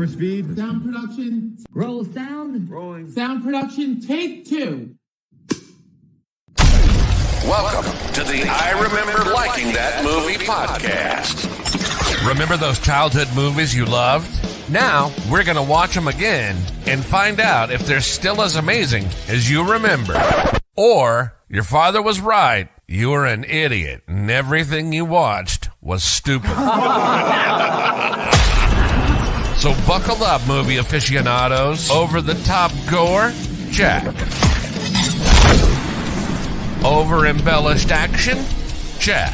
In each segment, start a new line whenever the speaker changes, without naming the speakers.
Camera speed.
Sound production.
Roll sound.
Rolling.
Sound production. Take 2.
Welcome to the I Remember Liking That Movie podcast. Remember those childhood movies you loved? Now, we're going to watch them again and find out if they're still as amazing as you remember. Or, your father was right. You were an idiot, and everything you watched was stupid. So buckle up, movie aficionados. Over-the-top gore? Check. Over-embellished action? Check.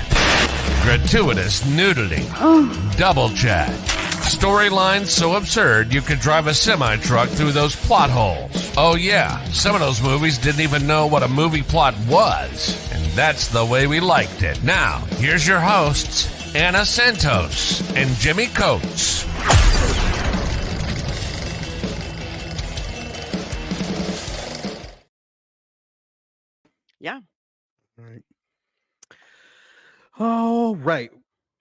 Gratuitous nudity? Double check. Storylines so absurd you could drive a semi-truck through those plot holes. Oh yeah, some of those movies didn't even know what a movie plot was. And that's the way we liked it. Now, here's your hosts, Anna Santos and Jimmy Coates.
Yeah.
All right. All right.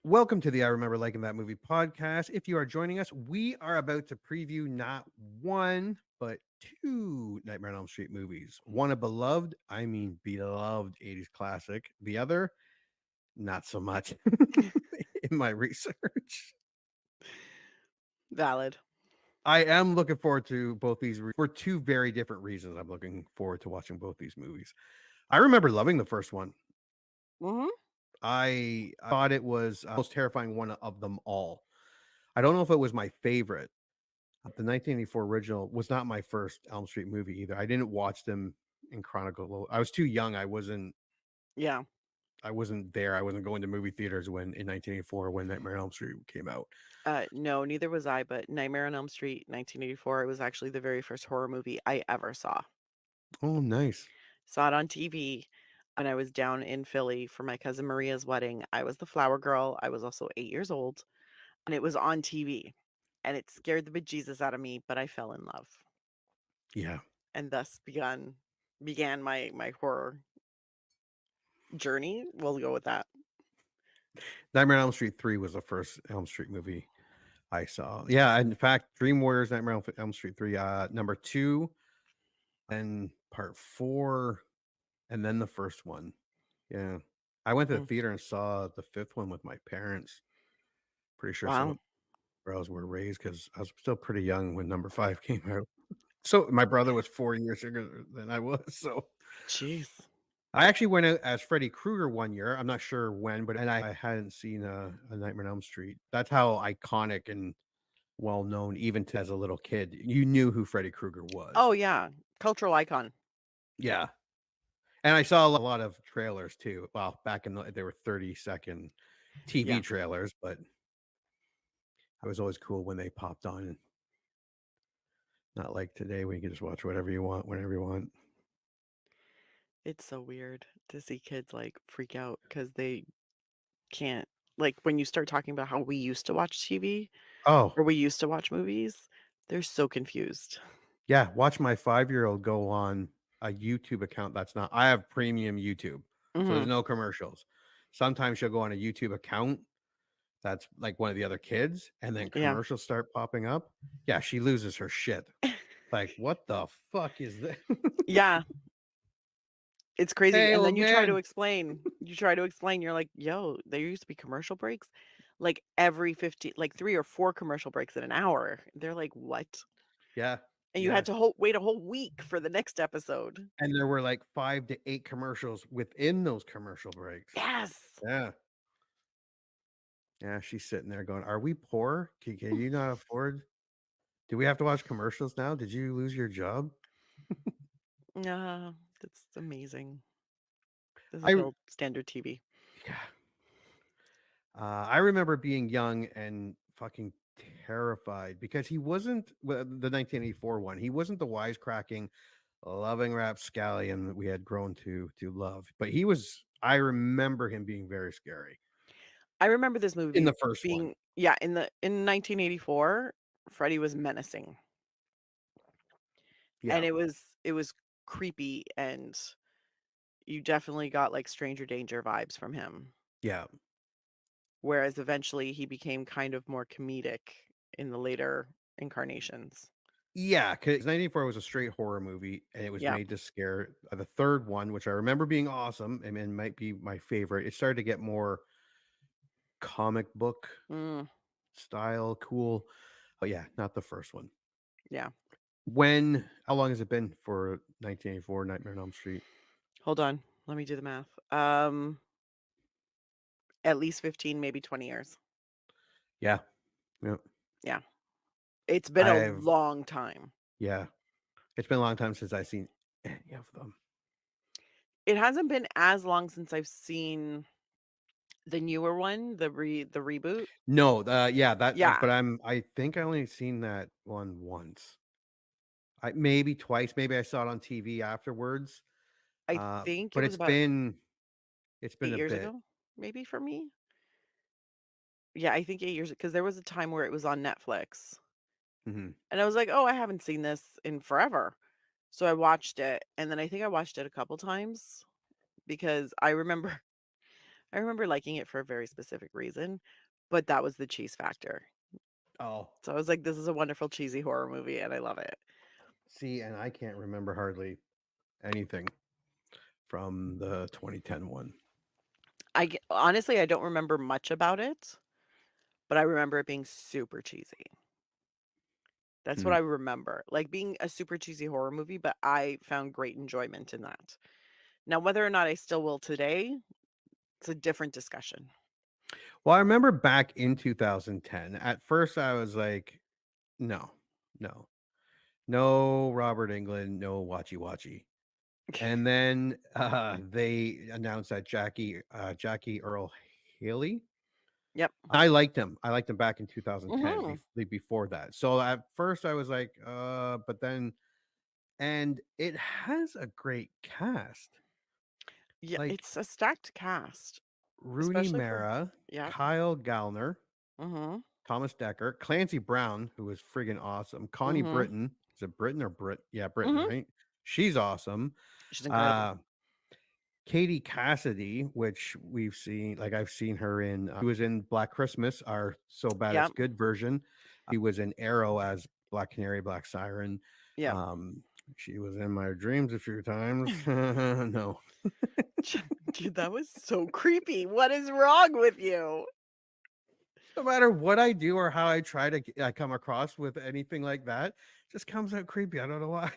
Welcome to the I Remember Liking That Movie podcast. If you are joining us, we are about to preview not one, but 2 Nightmare on Elm Street movies. One a beloved 80s classic. The other, not so much in my research.
Valid.
I am looking forward to both these for 2 very different reasons. I'm looking forward to watching both these movies. I remember loving the first one.
Mm-hmm.
I thought it was the most terrifying one of them all. I don't know if it was my favorite. The 1984 original was not my first Elm Street movie either. I didn't watch them in chronological. I was too young. I wasn't there. I wasn't going to movie theaters in 1984 when Nightmare on Elm Street came out.
No, neither was I, but Nightmare on Elm Street, 1984, it was actually the very first horror movie I ever saw.
Oh, nice.
Saw it on TV, and I was down in Philly for my cousin Maria's wedding. I was the flower girl. I was also 8 years old, and it was on TV, and it scared the bejesus out of me, but I fell in love.
Yeah.
And thus began my horror journey. We'll go with that.
Nightmare on Elm Street 3 was the first Elm Street movie I saw. Yeah, in fact, Dream Warriors, Nightmare on Elm Street 3, number 2, and part 4, and then the first one. Yeah. I went to the theater and saw the 5th one with my parents. Pretty sure some of the girls were raised because I was still pretty young when number 5 came out. So my brother was 4 years younger than I was. So,
jeez.
I actually went out as Freddy Krueger one year. I'm not sure when, but I hadn't seen a Nightmare on Elm Street. That's how iconic and well known, even as a little kid. You knew who Freddy Krueger was.
Oh yeah, cultural icon.
Yeah, and I saw a lot of trailers too. Well, back in they were 30-second TV trailers, but it was always cool when they popped on. Not like today, when you can just watch whatever you want, whenever you want.
It's so weird to see kids like freak out because they can't, like, when you start talking about how we used to watch TV or we used to watch movies, they're so confused.
Yeah, watch my 5-year-old go on a YouTube account I have premium YouTube, so there's no commercials. Sometimes she'll go on a YouTube account that's like one of the other kids, and then commercials start popping up. Yeah, she loses her shit. Like, what the fuck is this?
Yeah. It's crazy.
Hey,
and then
old
you try to
man.
explain. You're like, yo, there used to be commercial breaks like every 50, like 3 or 4 commercial breaks in an hour. They're like, what?
Yeah.
And you had to wait a whole week for the next episode.
And there were like 5 to 8 commercials within those commercial breaks.
Yes.
Yeah. Yeah, she's sitting there going, "Are we poor? Can you not afford? Do we have to watch commercials now? Did you lose your job?"
That's amazing. This is
I-
real standard TV.
Yeah. I remember being young and fucking terrified because he wasn't the 1984 one. He wasn't the wisecracking, loving rapscallion that we had grown to love. But he was. I remember him being very scary
I remember this movie
in the first
being
one.
in 1984, Freddy was menacing.
Yeah.
And it was creepy, and you definitely got like Stranger Danger vibes from him.
Yeah.
Whereas eventually he became kind of more comedic in the later incarnations.
Yeah, because 94 was a straight horror movie, and it was
Yeah.
made to scare. The third one, which I remember being awesome and might be my favorite, it started to get more comic book
Mm,
style, cool. But yeah, not the first one.
yeah.
How long has it been for 1984 Nightmare on Elm Street?
Hold on. Let me do the math. At least 15, maybe 20 years.
Yeah. Yeah.
Yeah. It's been a
I've,
long time.
yeah. It's been a long time since I've seen any of them.
It hasn't been as long since I've seen the newer one, the reboot.
No, yeah,
Yeah.
but I think I only seen that one once. Maybe twice. Maybe I saw it on TV afterwards.
I think it
But
was about
it's been
8
a
years
bit.
ago, maybe for me. Yeah, I think 8 years because there was a time where it was on Netflix.
Mhm.
And I was like, "Oh, I haven't seen this in forever." So I watched it, and then I think I watched it a couple times because I remember liking it for a very specific reason, but that was the cheese factor.
Oh,
So I was like, "This is a wonderful cheesy horror movie, and I love it."
see, and I can't remember hardly anything from the 2010 one.
Honestly, I don't remember much about it, but I remember it being super cheesy. That's what
Hmm.
I remember, like, being a super cheesy horror movie, but I found great enjoyment in that. Now, whether or not I still will today, it's a different discussion.
Well, I remember back in 2010. At first, I was like, no, no, no, Robert England, no Watchy Watchy. And then they announced that Jackie Earl Haley.
Yep.
I liked him. I liked him back in 2010
Mhm.
before that. So at first I was like, but then and it has a great cast.
Yeah,
Like
it's a stacked cast,
Rooney
especially for
Mara,
yep.
Kyle Gallner,
Mhm.
Thomas Dekker, Clancy Brown, who was friggin' awesome, Connie
Mhm.
Britton. Is it Britton or Brit? Yeah, Britton,
Mhm.
right? She's awesome.
She's incredible.
Uh Katie Cassidy, which I've seen her in. She was in Black Christmas, our So Bad It's
Yep.
Good version. She was in Arrow as Black Canary, Black Siren.
Yep.
Um, she was in my dreams a few times. No,
Dude, that was so creepy. What is wrong with you?
no matter what I do or how I try to come across with anything like that, it just comes out creepy. I don't know why.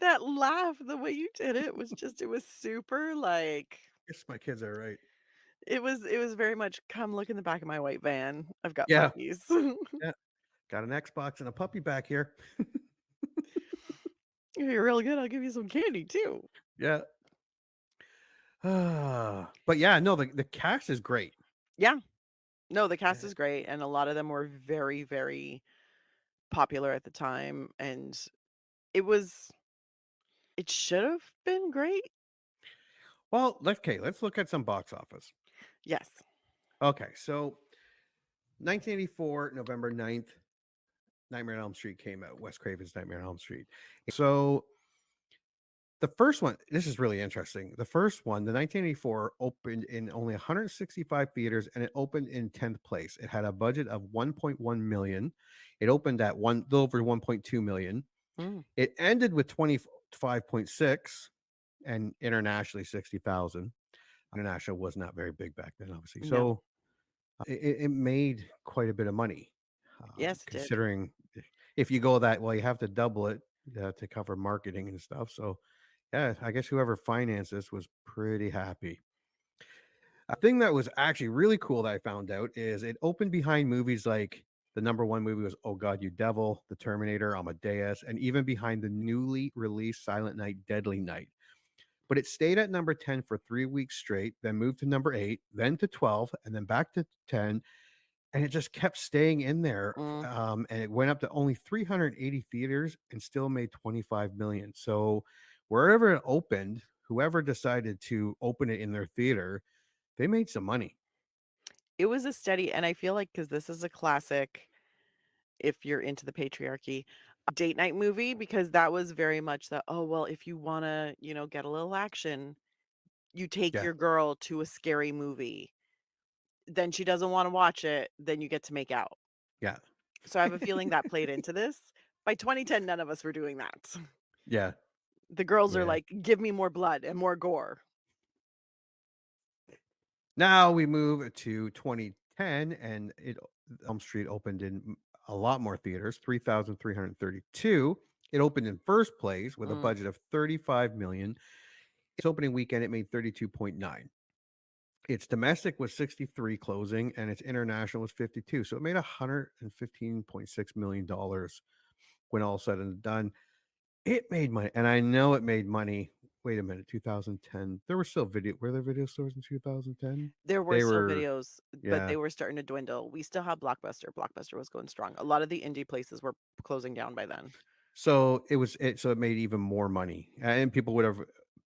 That laugh, the way you did it was just it was super like
Guess my kids are right.
it was very much come look in the back of my white van. I've got
Yeah,
puppies.
yeah. Got an Xbox and a puppy back here.
If you're real good, I'll give you some candy too.
Yeah. But yeah, no, the cast is great.
Yeah. No, the cast
Yeah.
is great, and a lot of them were very, very popular at the time, and it was it should have been great.
Well, let's look at some box office.
Yes.
Okay, so 1984, November 9th, Nightmare on Elm Street came out. Wes Craven's Nightmare on Elm Street. So the first one, this is really interesting. The first one, the 1984, opened in only 165 theaters and it opened in 10th place. It had a budget of 1.1 million. It opened at little over 1.2 million.
Mm,
It ended with 25.6 and internationally 60,000. International was not very big back then, obviously.
no.
So it made quite a bit of money,
Yes, it did.
considering if you go that well, you have to double it to cover marketing and stuff. So, yeah, I guess whoever financed this was pretty happy. A thing that was actually really cool that I found out is it opened behind movies like the number one movie was Oh God, You Devil, The Terminator, Amadeus, and even behind the newly released Silent Night, Deadly Night. But it stayed at number 10 for 3 weeks straight, then moved to number 8, then to 12, and then back to 10. And it just kept staying in there.
Mm.
And it went up to only 380 theaters and still made 25 million. So wherever it opened, whoever decided to open it in their theater, they made some money.
It was a steady and I feel like because this is a classic, if you're into the patriarchy, a date night movie because that was very much the, "Oh, well, if you wanna, get a little action, you take
Yeah.
your girl to a scary movie. Then she doesn't wanna watch it, then you get to make out."
Yeah.
So I have a feeling that played into this. By 2010, none of us were doing that.
Yeah.
The girls are
Yeah.
like, give me more blood and more gore.
Now we move to 2010, and Elm Street opened in a lot more theaters, 3,332. It opened in first place with a budget of 35 million. Its opening weekend, it made 32.9. Its domestic was 63 closing, and its international was 52. So it made $115.6 million when all said and done. It made money, and I know it made money. Wait a minute, 2010. There were still were there video stores in 2010?
There were
They
still
were,
videos, but
yeah.
they were starting to dwindle. We still have Blockbuster. Blockbuster was going strong. A lot of the indie places were closing down by then.
So it made even more money, and people would have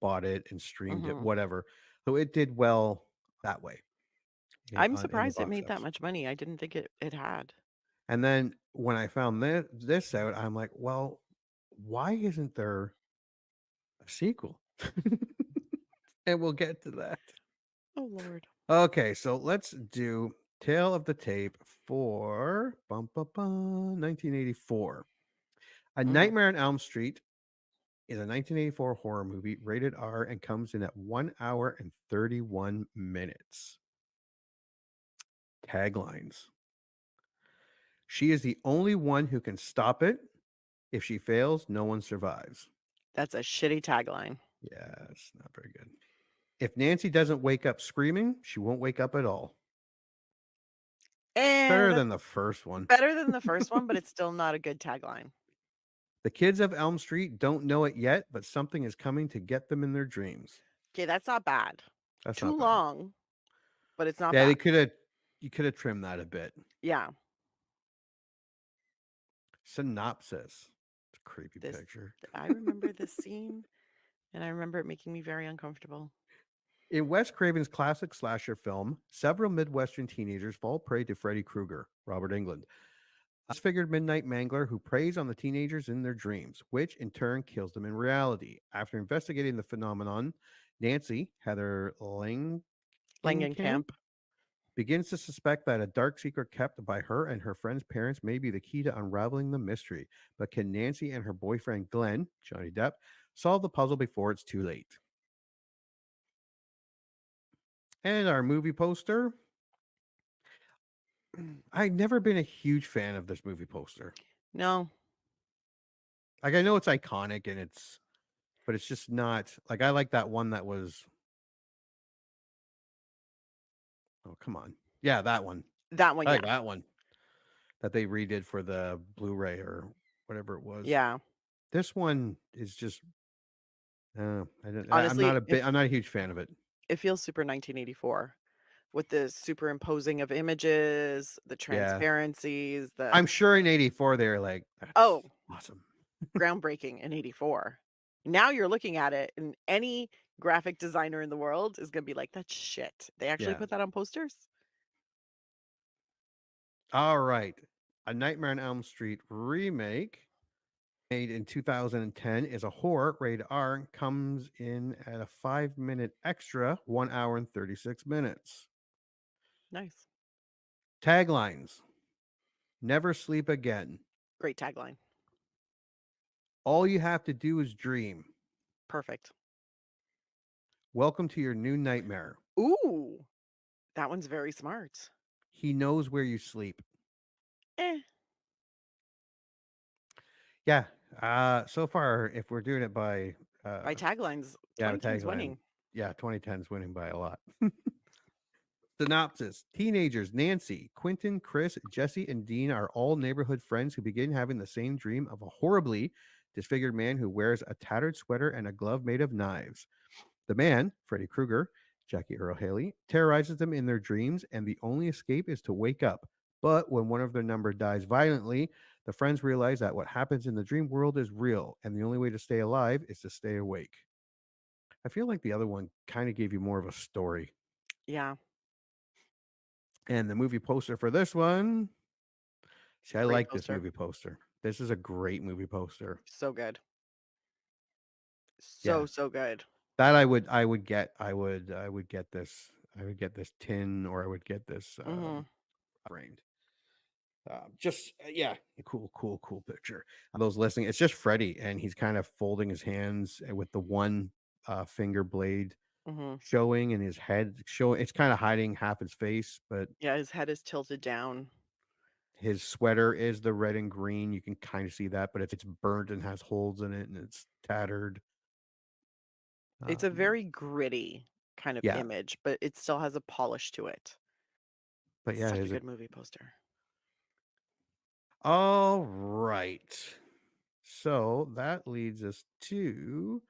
bought it and streamed it, whatever. So it did well that way.
I'm
In the
surprised it
box
made that
office.
much money. I didn't think it had.
And then when I found this out, I'm like, well, why isn't there a sequel? And we'll get to that.
Oh Lord.
Okay, so let's do Tale of the Tape for 1984. A Nightmare on Elm Street is a 1984 horror movie rated R and comes in at 1 hour and 31 minutes. Taglines. She is the only one who can stop it. If she fails, no one survives.
That's a shitty tagline.
Yeah, it's not very good. If Nancy doesn't wake up screaming, she won't wake up at all. Better than the first one.
Better than the first one, but it's still not a good tagline.
The kids of Elm Street don't know it yet, but something is coming to get them in their dreams.
Okay, that's not bad.
That's
too
not bad.
long, but it's not
Yeah,
bad.
you could have trimmed that a bit.
Yeah.
Synopsis. It's a creepy picture.
I remember this scene, and I remember it making me very uncomfortable.
In Wes Craven's classic slasher film, several Midwestern teenagers fall prey to Freddy Krueger, Robert Englund, a disfigured midnight mangler who preys on the teenagers in their dreams, which in turn kills them in reality. After investigating the phenomenon, Nancy, Heather
Langenkamp,
begins to suspect that a dark secret kept by her and her friend's parents may be the key to unraveling the mystery. But can Nancy and her boyfriend Glenn, Johnny Depp, solve the puzzle before it's too late? And our movie poster. I've never been a huge fan of this movie poster.
No.
Like, I know it's iconic but it's just not, like, I like that one that was, oh, come on. Yeah, that one.
That one,
I like that one that they redid for the Blu-ray or whatever it was.
Yeah.
This one is just,
Honestly,
I'm not a huge fan of it.
It feels super 1984 with the superimposing of images, the transparencies.
I'm sure in 84 they're like, that's awesome.
Groundbreaking in 84. Now you're looking at it, and any graphic designer in the world is going to be like, that's shit. They actually put that on posters?
All right. A Nightmare on Elm Street remake made in 2010 is a horror rated R, comes in at a 5-minute extra, 1 hour and 36 minutes.
Nice.
Taglines. Never sleep again.
Great tagline.
All you have to do is dream.
Perfect.
Welcome to your new nightmare.
Ooh, that one's very smart.
He knows where you sleep.
Yeah.
So far, if we're doing it by
taglines, 2010's winning.
Yeah, 2010's winning by a lot. Synopsis. Teenagers Nancy, Quentin, Chris, Jesse, and Dean are all neighborhood friends who begin having the same dream of a horribly disfigured man who wears a tattered sweater and a glove made of knives. The man, Freddy Krueger, Jackie Earle Haley, terrorizes them in their dreams, and the only escape is to wake up. But when one of their number dies violently, the friends realize that what happens in the dream world is real, and the only way to stay alive is to stay awake. I feel like the other one kind of gave you more of a story.
Yeah.
And the movie poster for this one, see, I like this movie poster. This is a great movie poster.
So good. So good.
That I would get this tin, or I would get this framed. Yeah, cool picture. Those listening, it's just Freddy, and he's kind of folding his hands with the one finger blade
Hmm.
showing, and his head showing. It's kind of hiding half his face, but
Yeah, his head is tilted down.
his sweater is the red and green. You can kind of see that, but it's burnt and has holes in it, and it's tattered.
It's a
Um,
very gritty kind of
yeah,
image, but it still has a polish to it.
but yeah,
Such a
his
good movie poster.
all right. So that leads us to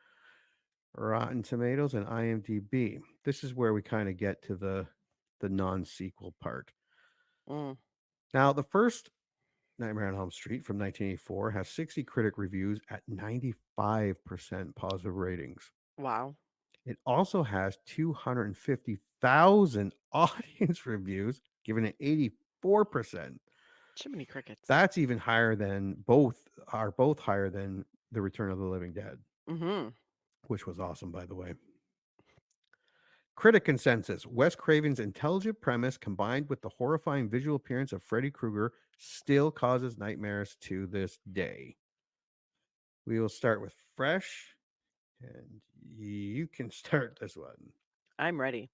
Rotten Tomatoes and IMDb. This is where we kind of get to the non-sequel part.
Mm,
Now, the first Nightmare on Elm Street from 1984 has 60 critic reviews at 95% positive ratings.
wow.
It also has 250,000 audience reviews, giving it 84%.
Jiminy Crickets.
That's even higher than both higher than The Return of the Living Dead,
Mm-hmm.
which was awesome, by the way. Critic consensus: Wes Craven's intelligent premise combined with the horrifying visual appearance of Freddy Krueger still causes nightmares to this day. We will start with Fresh, and you can start this one.
I'm ready.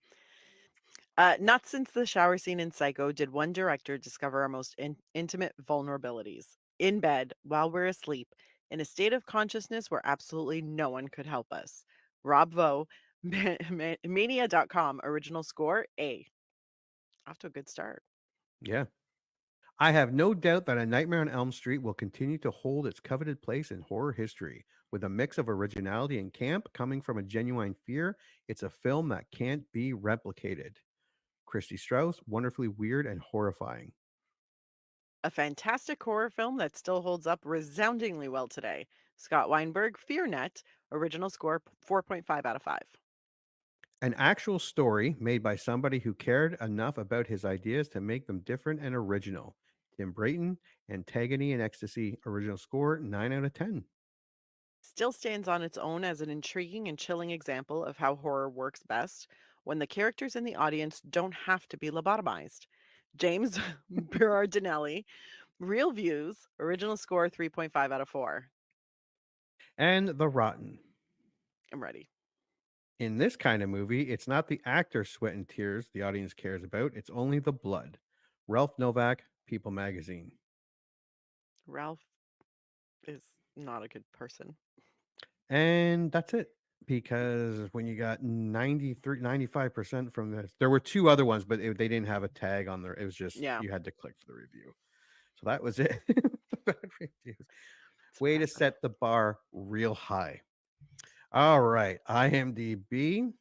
Not since the shower scene in Psycho did one director discover our most intimate vulnerabilities. In bed, while we're asleep, in a state of consciousness where absolutely no one could help us. Rob Vo, Mania.com, original score, A. Off to a good start.
Yeah. I have no doubt that A Nightmare on Elm Street will continue to hold its coveted place in horror history. With a mix of originality and camp coming from a genuine fear, it's a film that can't be replicated. Christy Strauss, wonderfully weird and horrifying.
A fantastic horror film that still holds up resoundingly well today. Scott Weinberg, FearNet, original score, 4.5 out of 5.
An actual story made by somebody who cared enough about his ideas to make them different and original. Tim Brayton, Antagony and Ecstasy, original score, 9 out of 10.
Still stands on its own as an intriguing and chilling example of how horror works best when the characters in the audience don't have to be lobotomized. James Berardinelli, Real Views, original score 3.5 out of 4.
And The Rotten.
I'm ready.
In this kind of movie, it's not the actor's sweat and tears the audience cares about, it's only the blood. Ralph Novak, People Magazine.
Ralph is not a good person.
And that's it. Because when you got 93, 95% from this, there were two other ones, but they didn't have a tag on there. It was just,
Yeah,
you had to click for the review. So that was it. The bad reviews.
it's
Way to
bad.
set the bar real high. All right. IMDb,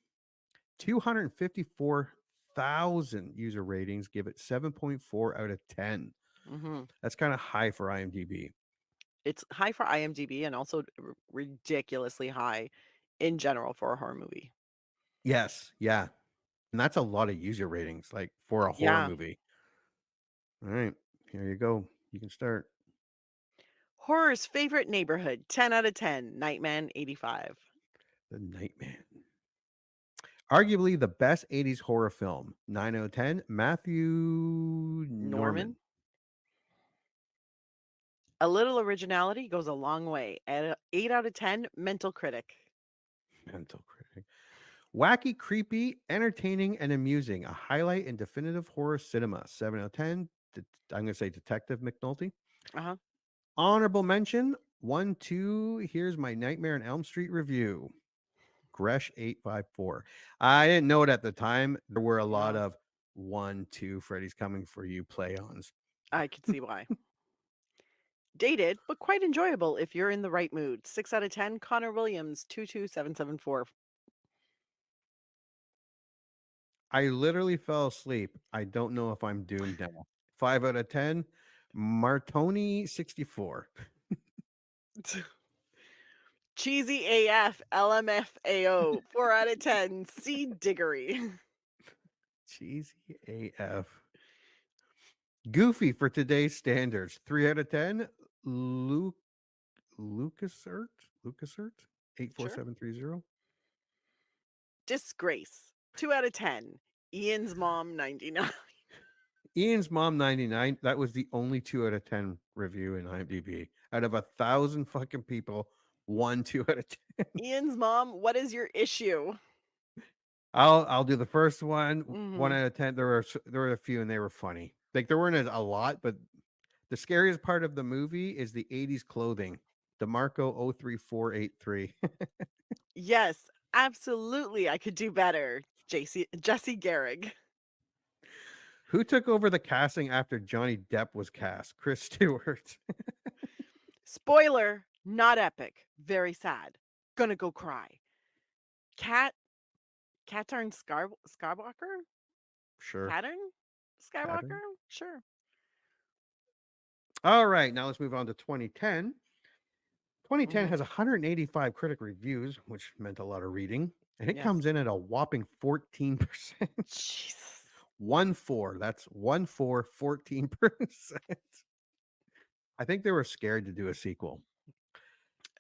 254,000 user ratings, give it 7.4 out of 10.
Hmm.
That's kind of high for IMDb.
It's high for IMDb and also ridiculously high in general for a horror movie.
Yes. Yeah. And that's a lot of user ratings, like for a horror
Yeah.
movie. All right. Here you go. You can start.
Horror's favorite neighborhood, 10 out of 10. Nightman, 85.
The Nightman. Arguably the best 80s horror film. 9 out of 10. Matthew
Norman,
Norman.
a little originality goes a long way. At 8 out of 10. Mental Critic.
Mental critic. Wacky, creepy, entertaining, and amusing. A highlight in definitive horror cinema. 7 out of 10. I'm going to say Detective McNulty.
Uh-huh.
Honorable mention. 1, 2. Here's my Nightmare on Elm Street review. Gresh 854. I didn't know it at the time. There were a lot
Wow.
of 1, 2. Freddy's coming for you play-ons.
I could see why. Dated, but quite enjoyable if you're in the right mood. 6 out of 10. Connor Williams, 22774.
I literally fell asleep. I don't know if I'm doomed now. 5 out of 10. Martoni 64.
Cheesy AF, LMFAO, 4 out of 10. C. Diggory.
Cheesy AF. Goofy for today's standards. 3 out of 10. Lucasert? 84730.
Disgrace, 2 out of 10. Ian's mom, 99.
Ian's Mom 99, that was the only 2 out of 10 review in IMDb. Out of 1,000 fucking people, 2 out of 10.
Ian's Mom, what is your issue?
I'll do the first one. 1
Mm-hmm.
out of 10. There were a few and they were funny. Like there weren't a lot, but the scariest part of the movie is the 80s clothing. DeMarco 03483.
Yes, absolutely. I could do better. Jesse Garrig.
Who took over the casting after Johnny Depp was cast? Chris Stewart.
Spoiler, not epic. Very sad. Gonna go cry. Katarn Skywalker?
Sure.
Katarn Skywalker?
Pattern.
Sure.
All right, now let's move on to 2010. 2010
Mhm.
has 185 critic reviews, which meant a lot of reading, and it
Yes.
comes in at a whopping 14%.
Jesus.
1-4. That's 1-4, 14%. I think they were scared to do a sequel.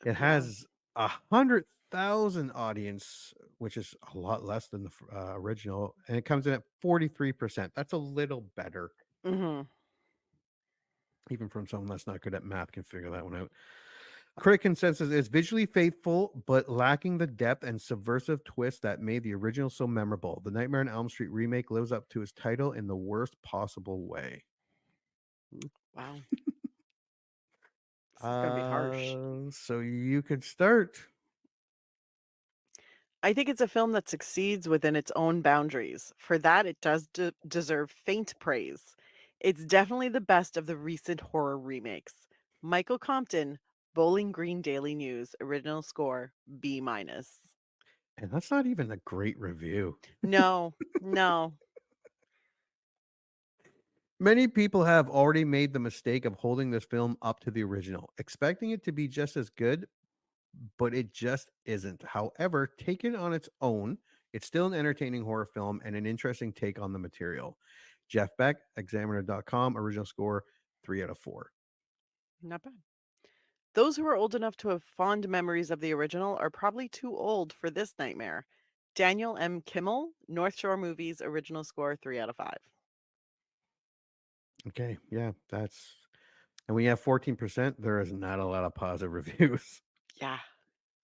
It
Yeah.
has 100,000 audience, which is a lot less than the original, and it comes in at 43%. That's a little better.
Mm-hmm.
Even from someone that's not good at math can figure that one out. Critic consensus is visually faithful, but lacking the depth and subversive twist that made the original so memorable. The Nightmare on Elm Street remake lives up to its title in the worst possible way.
Wow. This is going to be harsh.
So you could start.
I think it's a film that succeeds within its own boundaries. For that, it does deserve faint praise. It's definitely the best of the recent horror remakes. Michael Compton, Bowling Green Daily News, original score, B-.
And that's not even a great review.
No, no.
Many people have already made the mistake of holding this film up to the original, expecting it to be just as good, but it just isn't. However, taken on its own, it's still an entertaining horror film and an interesting take on the material. Jeff Beck, Examiner.com, original score 3 out of 4.
Not bad. Those who are old enough to have fond memories of the original are probably too old for this nightmare. Daniel M. Kimmel, North Shore Movies, original score 3 out of 5.
Okay, yeah, that's. And when you have 14%, there is not a lot of positive reviews.
Yeah.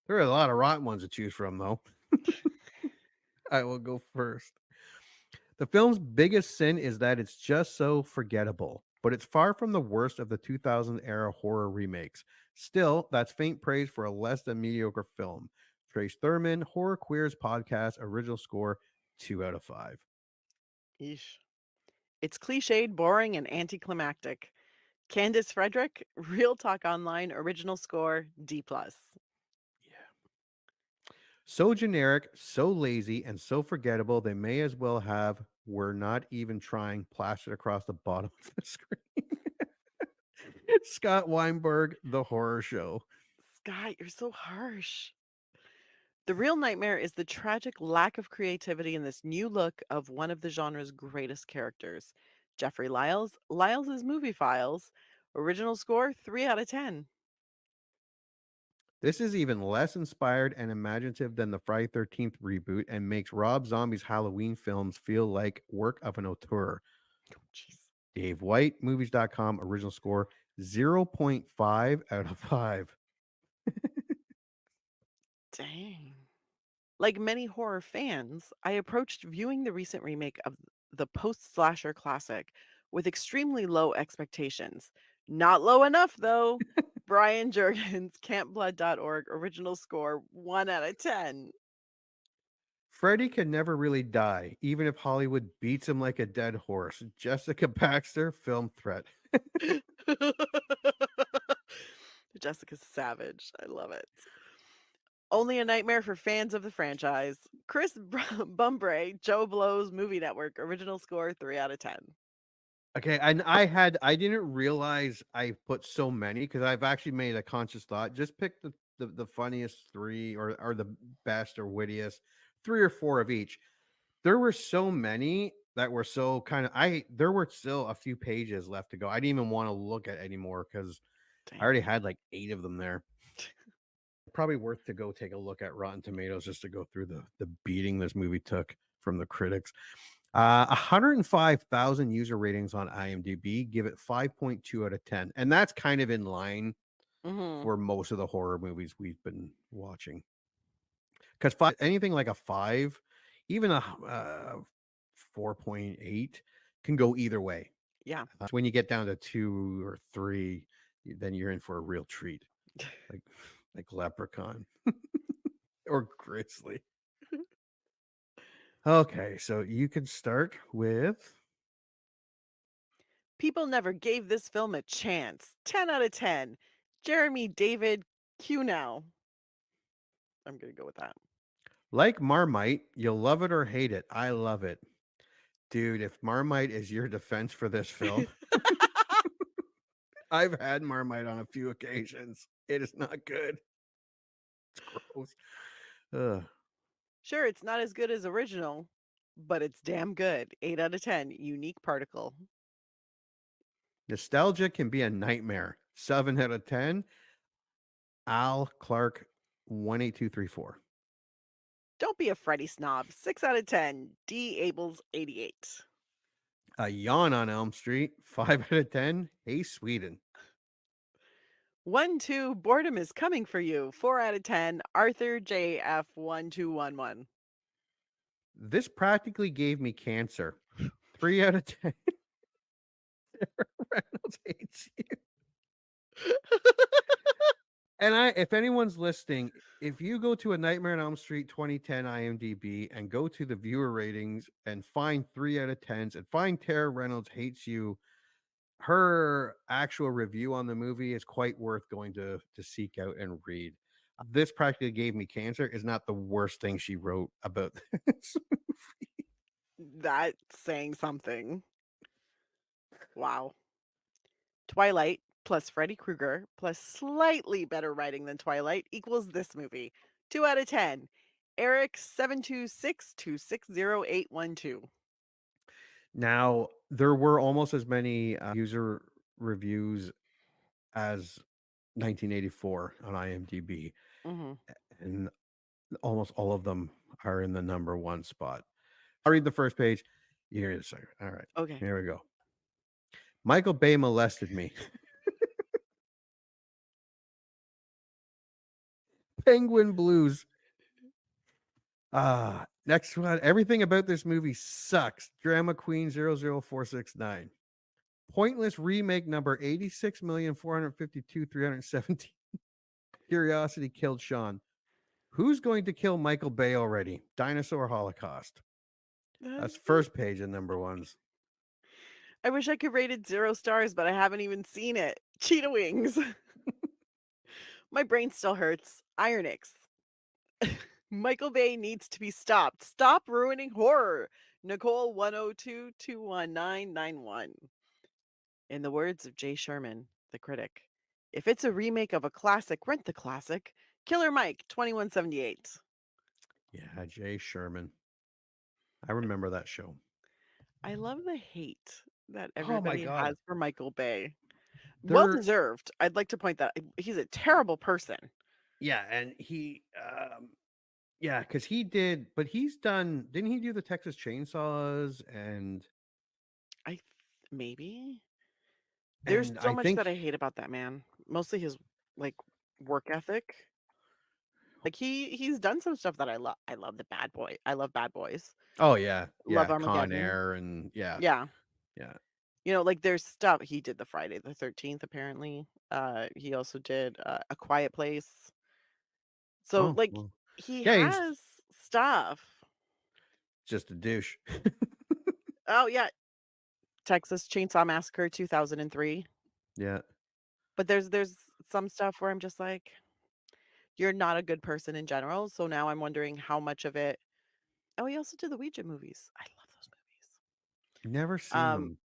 There are a lot of rotten ones to choose from, though. I will go first. The film's biggest sin is that it's just so forgettable, but it's far from the worst of the 2000 era horror remakes. Still, that's faint praise for a less than mediocre film. Trace Thurman, Horror Queers Podcast, original score 2 out of 5.
Yeesh. It's cliched, boring, and anticlimactic. Candace Frederick, Real Talk Online, original score D+.
So generic, so lazy, and so forgettable, they may as well have "We're Not Even Trying" plastered across the bottom of the screen. Scott Weinberg, The Horror Show.
Scott, you're so harsh. The real nightmare is the tragic lack of creativity in this new look of one of the genre's greatest characters. Jeffrey Lyles, Lyles' Movie Files, original score 3 out of 10.
This is even less inspired and imaginative than the Friday 13th reboot and makes Rob Zombie's Halloween films feel like work of an auteur.
Jeez.
Dave White, Movies.com, original score 0.5 out of 5.
Dang. Like many horror fans, I approached viewing the recent remake of the post-slasher classic with extremely low expectations. Not low enough, though. Brian Jurgens, campblood.org, original score 1 out of 10.
Freddy can never really die, even if Hollywood beats him like a dead horse. Jessica Baxter, film threat.
Jessica's savage. I love it. Only a nightmare for fans of the franchise. Chris Bumbray, Joe Blow's Movie Network, original score 3 out of 10.
Okay, and I didn't realize I put so many because I've actually made a conscious thought. Just pick the funniest 3 or the best or wittiest 3 or 4 of each. There were so many that were so kind of there were still a few pages left to go. I didn't even want to look at anymore because I already had like 8 of them there. Probably worth to go take a look at Rotten Tomatoes just to go through the beating this movie took from the critics. 105,000 user ratings on IMDb. Give it 5.2 out of 10. And that's kind of in line for most of the horror movies we've been watching. Because anything like a 5, even a 4.8 can go either way.
Yeah.
When you get down to 2 or 3, then you're in for a real treat. Like Leprechaun or Grizzly. Okay, so you can start with
People never gave this film a chance. 10 out of 10. Jeremy David Q now. I'm going to go with that.
Like Marmite, you'll love it or hate it. I love it. Dude, if Marmite is your defense for this film, I've had Marmite on a few occasions. It is not good. It's gross. Ugh.
Sure, it's not as good as original, but it's damn good. 8 out of 10. Unique particle.
Nostalgia can be a nightmare. 7 out of 10. Al Clark 18234.
Don't be a Freddy snob. 6 out of 10. D. Abels 88.
A Yawn on Elm Street 5 out of 10. Hey, Sweden.
1-2. Boredom is coming for you. 4 out of 10. Arthur JF 1211.
This practically gave me cancer. 3 out of 10. Sarah Reynolds hates you. And if anyone's listening, if you go to A Nightmare on Elm Street 2010 IMDb and go to the viewer ratings and find 3 out of 10s and find Tara Reynolds hates you, her actual review on the movie is quite worth going to seek out and read. This practically gave me cancer is not the worst thing she wrote about this movie.
That's saying something. Wow. Twilight plus Freddy Krueger plus slightly better writing than Twilight equals this movie. 2 out of 10. Eric 726260812.
Now, there were almost as many user reviews as 1984 on IMDb, and almost all of them are in the number 1 spot. I'll read the first page. You hear the second. All right.
Okay.
Here we go. Michael Bay molested me. Penguin Blues. Next one. Everything about this movie sucks. Drama Queen 00469. Pointless remake number 86,452,317. Curiosity killed Sean. Who's going to kill Michael Bay already? Dinosaur Holocaust. That's first page of number 1s.
I wish I could rate it 0 stars, but I haven't even seen it. Cheetah Wings. My brain still hurts. Ironix. Michael Bay needs to be stopped. Stop ruining horror. Nicole 1022191. In the words of Jay Sherman, the critic, if it's a remake of a classic, rent the classic. Killer Mike 2178.
Yeah, Jay Sherman. I remember that show.
I love the hate that everybody has for Michael Bay.
They're-
Well deserved. I'd like to point that he's a terrible person.
Yeah, and he yeah, because he did, but he's done, didn't he do the Texas Chainsaws and
Maybe. There's
and
so
I
much
think
that I hate about that man. Mostly his like work ethic. Like he's done some stuff that I love. I love the Bad Boy. I love Bad Boys.
oh yeah,
Love
Con
Armageddon.
Air and yeah.
Yeah.
Yeah.
You know, like there's stuff he did the Friday the 13th apparently. He also did A Quiet Place. So
Oh,
like
well.
he
Yeah, he's
has stuff.
just a douche.
Oh yeah. Texas Chainsaw Massacre 2003.
Yeah.
But there's some stuff where I'm just like, you're not a good person in general. So now I'm wondering how much of it. Oh, he also did the Ouija movies. I love those movies.
Never seen them.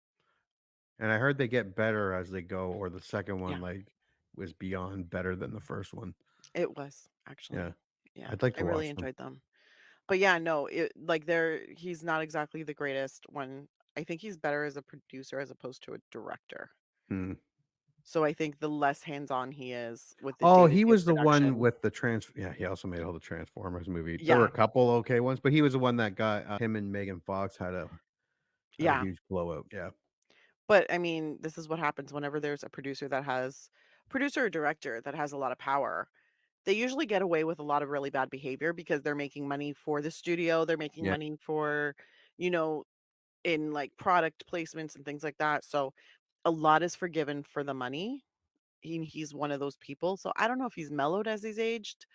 And I heard they get better as they go, or the second one like was beyond better than the first one.
It was actually.
Yeah.
Yeah.
I'd like to
I really
watch them.
enjoyed them. But yeah, no, he's not exactly the greatest one. I think he's better as a producer as opposed to a director. So I think the less hands-on he is with the
Oh,
day-to-day
he was the one
production.
with the yeah, he also made all the Transformers movies.
Yeah.
There were a couple okay ones, but he was the one that got him and Megan Fox had a have a
Yeah.
huge blowout. Yeah.
But I mean, this is what happens whenever there's a producer or director that has a lot of power. They usually get away with a lot of really bad behavior because they're making money for the studio. They're making
Yeah.
money for, you know, in like product placements and things like that. So a lot is forgiven for the money. He's one of those people. So I don't know if he's mellowed as he's aged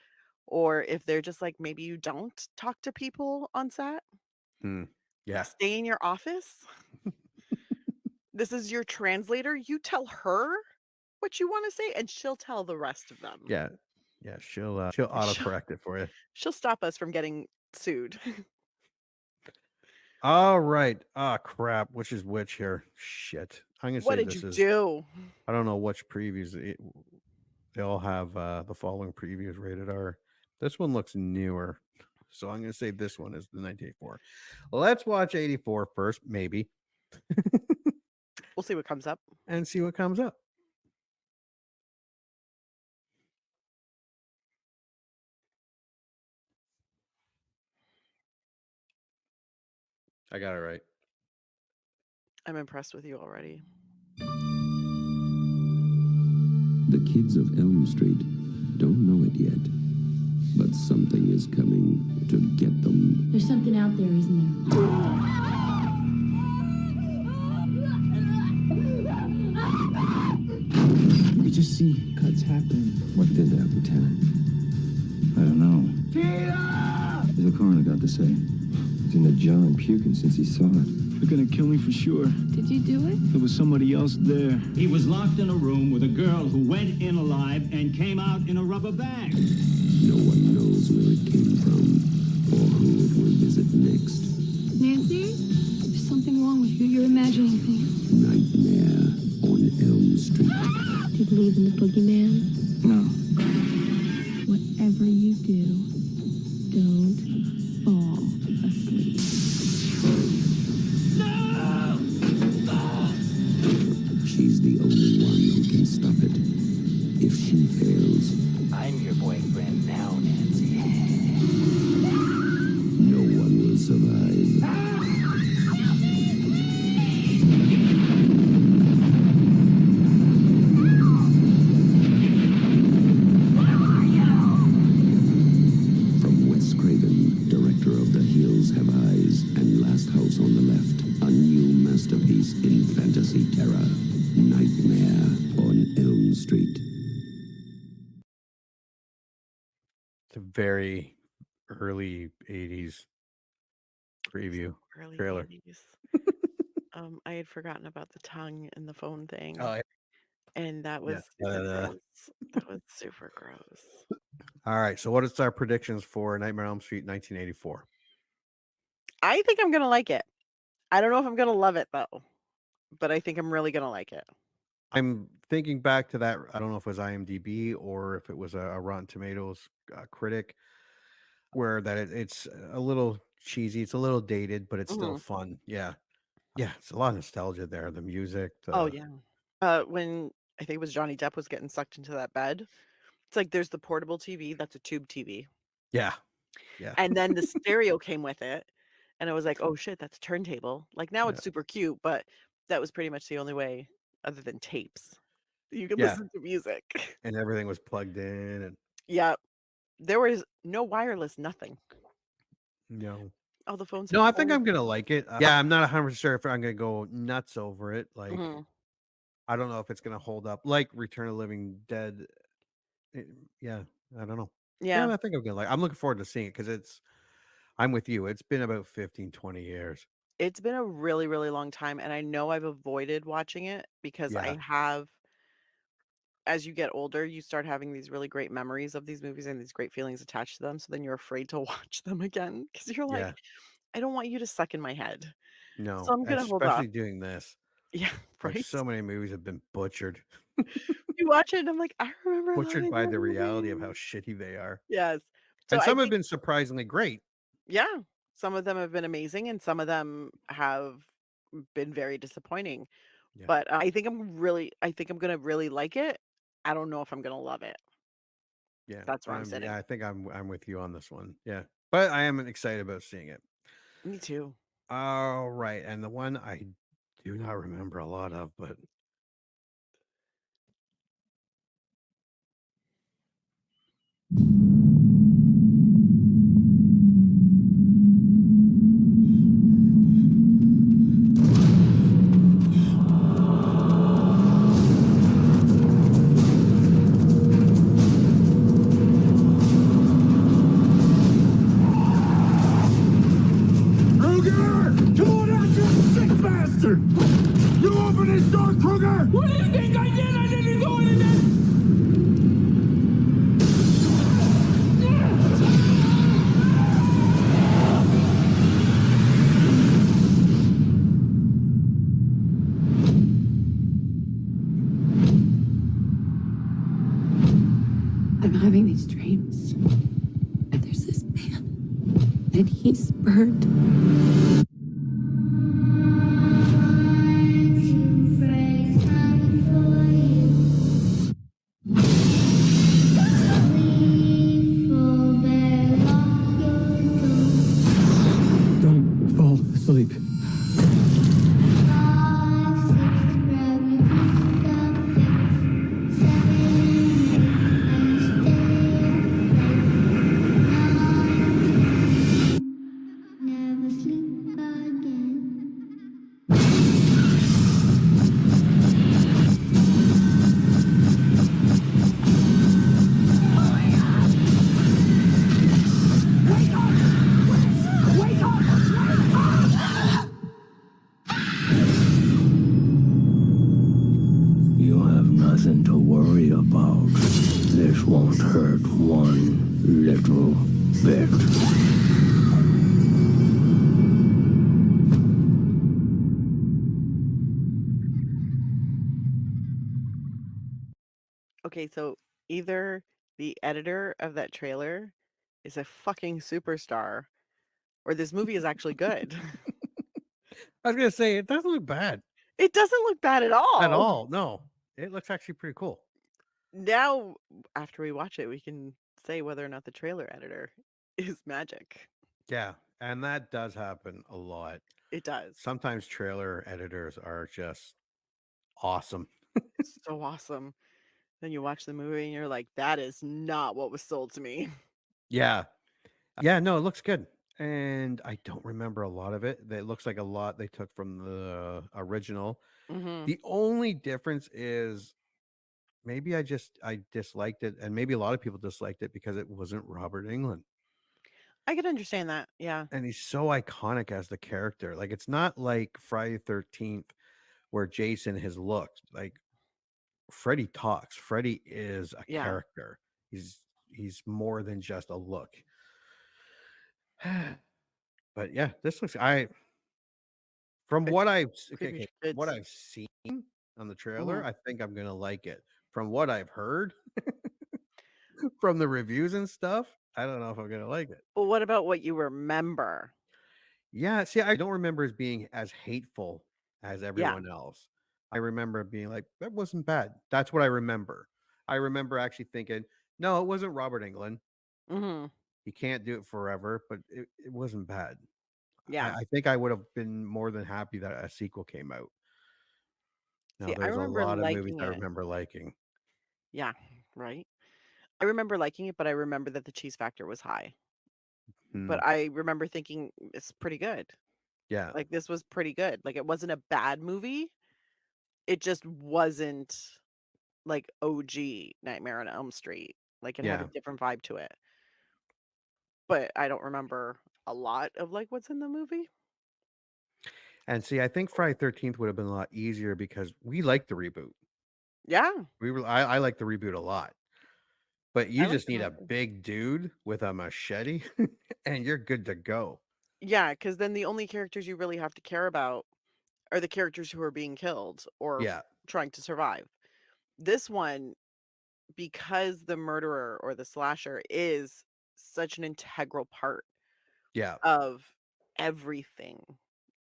or if they're just like, maybe you don't talk to people on set.
Hmm. Yeah.
Stay in your office. This is your translator. You tell her what you want to say, and she'll tell the rest of them.
Yeah. Yeah. She'll
And
autocorrect it for you.
she'll stop us from getting sued.
All right. Ah, crap. Which is which here? Shit. I'm gonna
What
say
did you
this is.
do?
I don't know which previews. They all have the following previews rated R. This one looks newer, so I'm gonna say this one is the 1984. Let's watch 84 first, maybe,
We'll see what comes up.
and see what comes up. I got it right.
I'm impressed with you already.
The kids of Elm Street don't know it yet, but something is coming to get them.
There's something out there, isn't there?
You just see cuts happen.
What did that, Lieutenant?
I don't know. What's the coroner got to say?
He's in the John puking since he saw it.
They're gonna kill me for sure.
Did you do it?
There was somebody else there.
He was locked in a room with a girl who went in alive and came out in a rubber bag.
No one knows where it came from or who it will visit next.
Nancy? There's something wrong with you. You're imagining things.
Nightmare on Elm Street.
Do you believe in the boogeyman?
No.
Whatever you do, don't fall asleep.
She's the only one who can stop it. If she fails,
I'm your boyfriend now, Nancy.
no one will survive. From Wes Craven, director of The Hills Have Eyes and Last House on the Left, a new masterpiece in fantasy terror, Nightmare on Elm Street.
It's a very early 80s preview
Early
trailer.
80s. I had forgotten about the tongue and the phone thing.
Oh, yeah.
And that was
Yeah.
super gross. That was super gross.
All right. So, what is our predictions for Nightmare on Elm Street 1984?
I think I'm gonna like it. I don't know if I'm gonna love it though, but I think I'm really gonna like it.
I'm thinking back to that. I don't know if it was IMDb or if it was a Rotten Tomatoes critic, where it's a little cheesy, it's a little dated, but it's still fun. Yeah, yeah, it's a lot of nostalgia there. The music.
Oh yeah. When I think it was Johnny Depp was getting sucked into that bed, it's like there's the portable TV, that's a tube TV.
Yeah, yeah,
And then the stereo came with it. And I was like, oh shit, that's a turntable. Like now
yeah,
it's super cute, but that was pretty much the only way, other than tapes, that you could
yeah.
listen to music.
And everything was plugged in, and
Yeah. There was no wireless, nothing.
no,
All the phones
no.
had
I think
phones.
I'm gonna like it. Yeah, I'm not 100% sure if I'm gonna go nuts over it. Like,
Mhm.
I don't know if it's gonna hold up like Return of the Living Dead. Yeah, I don't know. Yeah,
Yeah.
I think I'm gonna like. I'm looking forward to seeing it because I'm with you. It's been about 15, 20 years.
It's been a really, really long time, and I know I've avoided watching it because
Yeah,
I have as you get older, you start having these really great memories of these movies and these great feelings attached to them, so then you're afraid to watch them again because 'cause you're
yeah.
like, "I don't want you to suck in my head." So
No,
I'm gonna hold off.
especially doing this.
Yeah,
Like,
right?
so many movies have been butchered.
You watch it and I'm like, "I remember
Butchered
loving
by
that
the reality of how
movie."
shitty they are.
Yes. So
And
I
some have
think
been surprisingly great.
yeah, some of them have been amazing and some of them have been very disappointing.
Yeah,
But, I think I'm gonna really like it. I don't know if I'm gonna love it.
yeah.
That's where I'm sitting.
I think I'm with you on this one. Yeah. But I am excited about seeing it.
Me too.
Oh, right. And the one I do not remember a lot of, but
Kruger! Come on out, you sick bastard! You open this door, Kruger! What do you think I did? I didn't go in there!
I'm having these dreams. And there's this man. And he's burned.
Don't fall asleep.
Never sleep again.
You have nothing to worry about. This won't hurt one little bit.
Okay, so either the editor of that trailer is a fucking superstar, or this movie is actually good.
I was gonna say it doesn't look bad
It doesn't look bad at
at
all.
all. No, it looks actually pretty cool.
Now, after we watch it, we can say whether or not the trailer editor is magic.
Yeah, and that does happen a lot.
It does.
Sometimes trailer editors are just awesome.
It's so awesome. Then you watch the movie and you're like, that is not what was sold to me.
Yeah. Yeah, no, it looks good. And I don't remember a lot of it. It looks like a lot they took from the original.
Hmm.
The only difference is maybe I disliked it, and maybe a lot of people disliked it because it wasn't Robert Englund.
I can understand that. Yeah.
And he's so iconic as the character. Like it's not like Friday the 13th where Jason has looked. Like Freddy talks. Freddy is a
Yeah.
character. He's more than just a look. But yeah, this looks from
It's
what
creepy
what
shits.
I've seen on the trailer,
Mhm.
I think I'm gonna like it. From what I've heard from the reviews and stuff, I don't know if I'm gonna like it.
Well, what about what you remember?
Yeah, see, I don't remember as being as hateful as
Yeah.
everyone else. I remember being like, that wasn't bad. That's what I remember. I remember actually thinking, no, it wasn't Robert Englund.
Hmm.
He can't do it forever, but it wasn't bad.
Yeah.
I think I would have been more than happy that a sequel came out. Now,
See, I
there's a
remember
lot of movies
liking
I
it.
remember liking.
Yeah. Right. I remember liking it, but I remember that the cheese factor was high.
Hmm,
But I remember thinking it's pretty good.
yeah,
Like this was pretty good. Like it wasn't a bad movie. It just wasn't like OG Nightmare on Elm Street. Like it had a
yeah.
different vibe to it. But I don't remember a lot of like what's in the movie.
And see, I think Friday 13th would have been a lot easier because we like the reboot.
Yeah.
I like the reboot a lot. But you
I like
just
the
need a
movie.
big dude with a machete and you're good to go.
Yeah, because then the only characters you really have to care about are the characters who are being killed or
Yeah,
trying to survive. This one, because the murderer or the slasher is such an integral part
yeah,
of everything.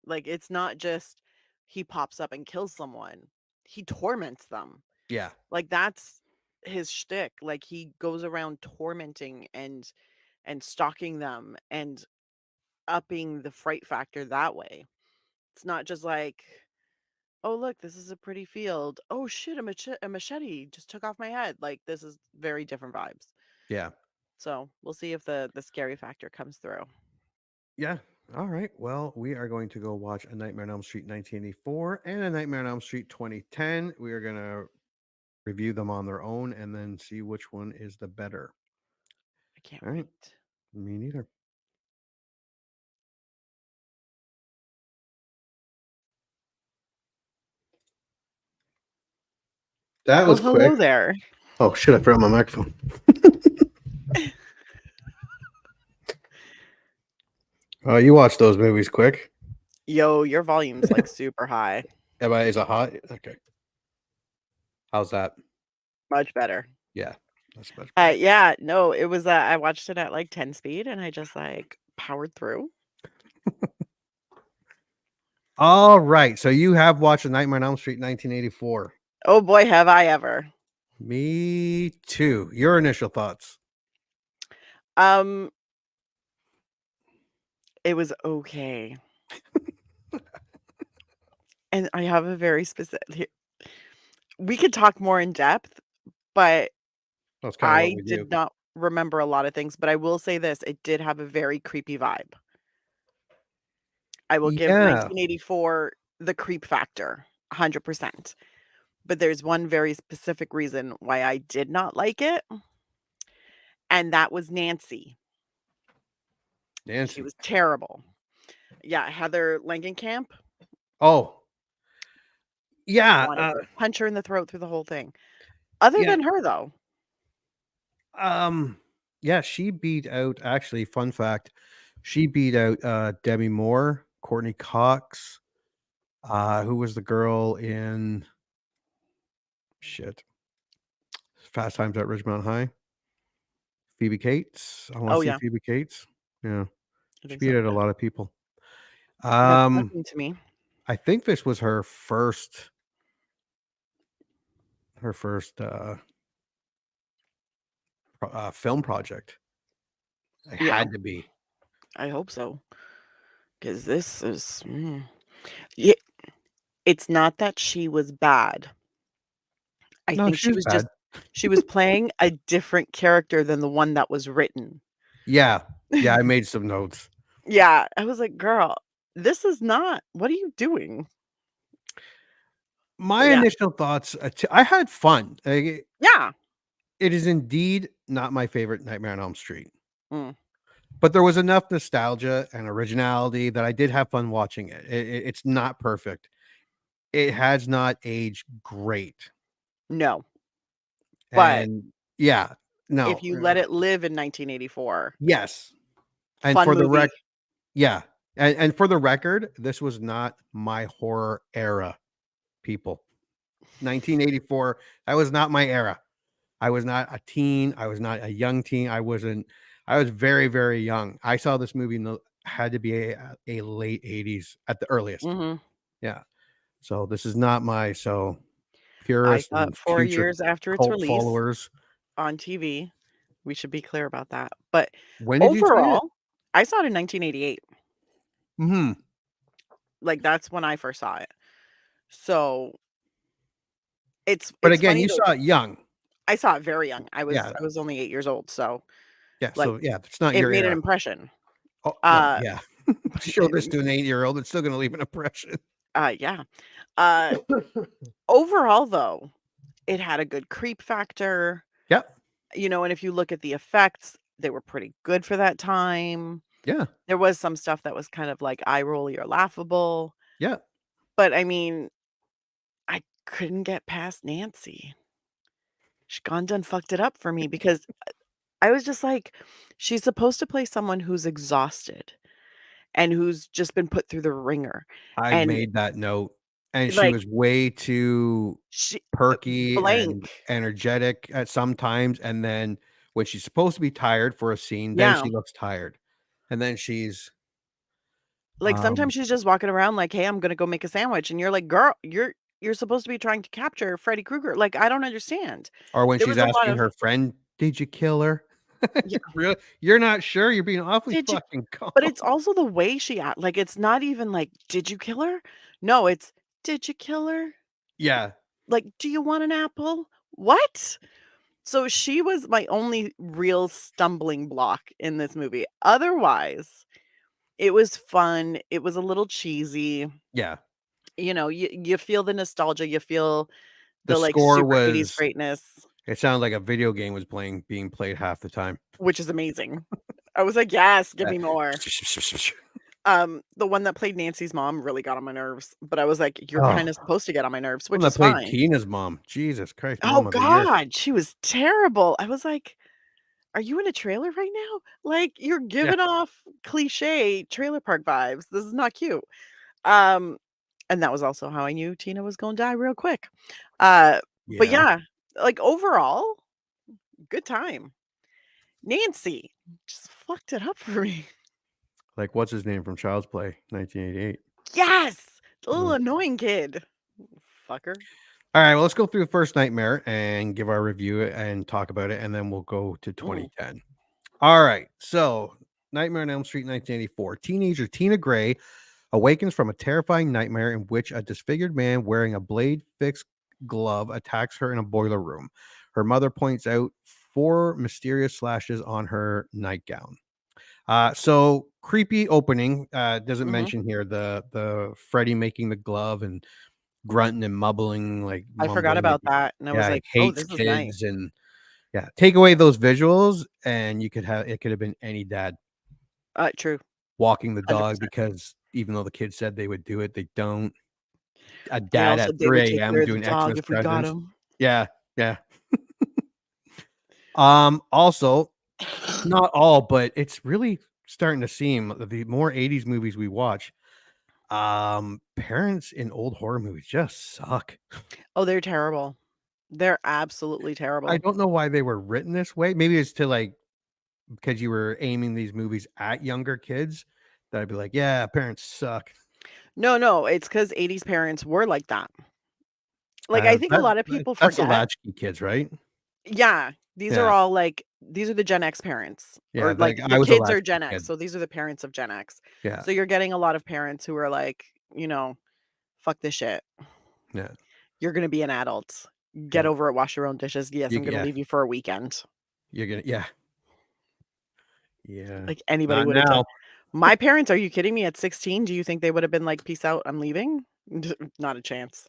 Like it's not just he pops up and kills someone. He torments them.
yeah,
Like that's his shtick. Like he goes around tormenting and stalking them and upping the fright factor that way. It's not just like, oh, look, this is a pretty field. Oh, shit, a machete just took off my head. Like, this is very different vibes.
Yeah.
So we'll see if the scary factor comes through.
Yeah. All right. Well, we are going to go watch A Nightmare on Elm Street 1984 and A Nightmare on Elm Street 2010. We are going to review them on their own and then see which one is the better.
I can't
All right.
wait.
Me neither. That was quick.
Hello there.
Oh, shit. I forgot my microphone. You watch those movies quick.
Yo, your volume's like super high.
Is it hot? Okay. How's that?
Much better.
Yeah. That's much better.
Yeah, no, it was I watched it at like 10 speed and I just like powered through.
All right. So you have watched A Nightmare on Elm Street 1984.
Oh boy, have I ever.
Me too. Your initial thoughts?
It was okay. And I have a very specific. We could talk more in depth, but
That's kind of
I
what we do.
did not remember a lot of things. But I will say this: it did have a very creepy vibe. I will give
Yeah.
1984 the creep factor, 100%. But there's one very specific reason why I did not like it, and that was Nancy. She
Nancy.
was terrible. Yeah, Heather Langenkamp.
Oh.
I
Yeah.
wanted to punch her in the throat through the whole thing. Other
Yeah.
than her, though.
Yeah, she beat out, actually, fun fact, she beat out Demi Moore, Courtney Cox, who was the girl in Fast Times at Ridgemont High. Phoebe Cates. I want
Oh,
to see
yeah.
Phoebe Cates. Yeah.
I
She
think
beat
so.
out a lot of people.
That's nothing to me.
I think this was her first film project. It
Yeah.
had to be.
I hope so. Because this is. Yeah, it's not that she was bad. I
No,
think
she
she
was
was
bad.
just. She was playing a different character than the one that was written.
Yeah. Yeah, I made some notes.
Yeah, I was like, girl, this is not. What are you doing?
My
Yeah.
initial thoughts, I had fun.
Yeah.
It is indeed not my favorite Nightmare on Elm Street.
Mm.
But there was enough nostalgia and originality that I did have fun watching it. It's not perfect. It has not aged great.
No. But
And yeah, no.
if you let it live in 1984,
Yes. And
fun
for the
movie.
yeah. And for the record, this was not my horror era, people. 1984, that was not my era. I was not a teen. I was not a young teen. I was very, very young. I saw this movie had to be a late 80s at the earliest.
Mhm.
Yeah. So this is not
I
purists
thought
and
4
future
years after its
cult
release
followers.
on TV. We should be clear about that. But
When did you see it?
overall, I saw it in 1988.
Mhm.
Like, that's when I first saw it. So it's
But
it's
again,
funny
you
though.
saw it young.
I saw it very young. I
Yeah.
was only 8 years old, so
Yeah.
like
So yeah, it's not
it
your
made an
era.
impression.
Oh, well,
Uh
yeah. Show this to an 8-year-old, it's still gonna leave an impression.
Yeah. Overall though, it had a good creep factor.
Yep.
You know, and if you look at the effects, they were pretty good for that time.
Yeah.
There was some stuff that was kind of like eye rolly or laughable.
Yeah.
But I mean, I couldn't get past Nancy. She gone done fucked it up for me because I was just like, she's supposed to play someone who's exhausted and who's just been put through the ringer.
I
And
made that note, and she
like
was way too
she
perky and
blank.
energetic at some times, and then when she's supposed to be tired for a scene, then
Yeah.
she looks tired. And then she's
Like sometimes she's just walking around like, "Hey, I'm gonna go make a sandwich," and you're like, "Girl, you're supposed to be trying to capture Freddy Krueger." Like, I don't understand.
or when
There
she's
was a lot
asking
of
her friend, "Did you kill her?"
Yeah.
Really? You're not sure? You're being awfully
Did you
fucking calm.
but it's also the way she act like, it's not even like, "Did you kill her?" No, it's, "Did you kill her?"
Yeah.
Like, "Do you want an apple?" What? So she was my only real stumbling block in this movie. Otherwise, it was fun, it was a little cheesy,
Yeah.
you feel the nostalgia, you feel
The
the, like,
score
super 80s
was
greatness,
it sounded like a video game was being played half the time.
which is amazing. I was like, "Yes, give
Yeah.
me more." The one that played Nancy's mom really got on my nerves, but I was like, "You're
Oh,
kinda supposed to get on my nerves,"
one
which
that
is
played
fine.
Tina's mom. Jesus Christ,
Oh
mom of the year.
god, she was terrible. I was like, "Are you in a trailer right now? Like, you're
Yeah.
giving off cliche trailer park vibes. This is not cute." Um, and that was also how I knew Tina was gonna die real quick. But
Yeah.
yeah, like, overall, good time. Nancy just fucked it up for me.
Like, what's his name from Child's Play, 1988.
Yes! The little
Mm.
annoying kid. Fucker.
Alright, well, let's go through the first Nightmare and give our review and talk about it, and then we'll go to
Mm.
2010. Alright, so Nightmare on Elm Street, 1984. Teenager Tina Gray awakens from a terrifying nightmare in which a disfigured man wearing a blade-fixed glove attacks her in a boiler room. Her mother points out 4 mysterious slashes on her nightgown. So creepy opening. Doesn't
Mhm.
mention here the Freddy making the glove and grunting and mumbling, like
I forgot
mumbling, like,
about that, and I was
yeah, he
like, "Oh,
hates
this is nice."
kids and yeah. Take away those visuals, and it could have been any dad
True.
walking the dog
100%.
because even though the kid said they would do it, they don't. A
They
dad
also
at
they would
3
take
AM
care of the
doing
dog
Xmas
if we got
presents.
him.
Yeah, yeah. Also, not all, but it's really starting to seem the more 80s movies we watch, parents in old horror movies just suck.
Oh, they're terrible. They're absolutely
I
terrible.
don't know why they were written this way. Maybe it's to, like, because you were aiming these movies at younger kids, that I'd be like, "Yeah, parents suck."
No, no, it's because 80s parents were like that. Like, I think a lot of people
That's the
forget.
latchkey kids, right?
Yeah, these are
Yeah,
all, like these are the Gen X parents,
yeah,
or, like,
I
the
was a
kids are
latchkey
Gen X,
kid.
so these are the parents of Gen X.
Yeah,
So you're getting a lot of parents who are like, "Fuck this shit.
yeah,
You're gonna be an adult. Get
yeah.
over it, wash your own dishes. Yes,
You
I'm gonna
yeah,
leave you for a weekend."
you're gonna yeah, yeah.
Like, anybody
Not
would have done.
now.
My parents, are you kidding me? At 16, do you think they would have been like, "Peace out, I'm leaving?" Not a chance.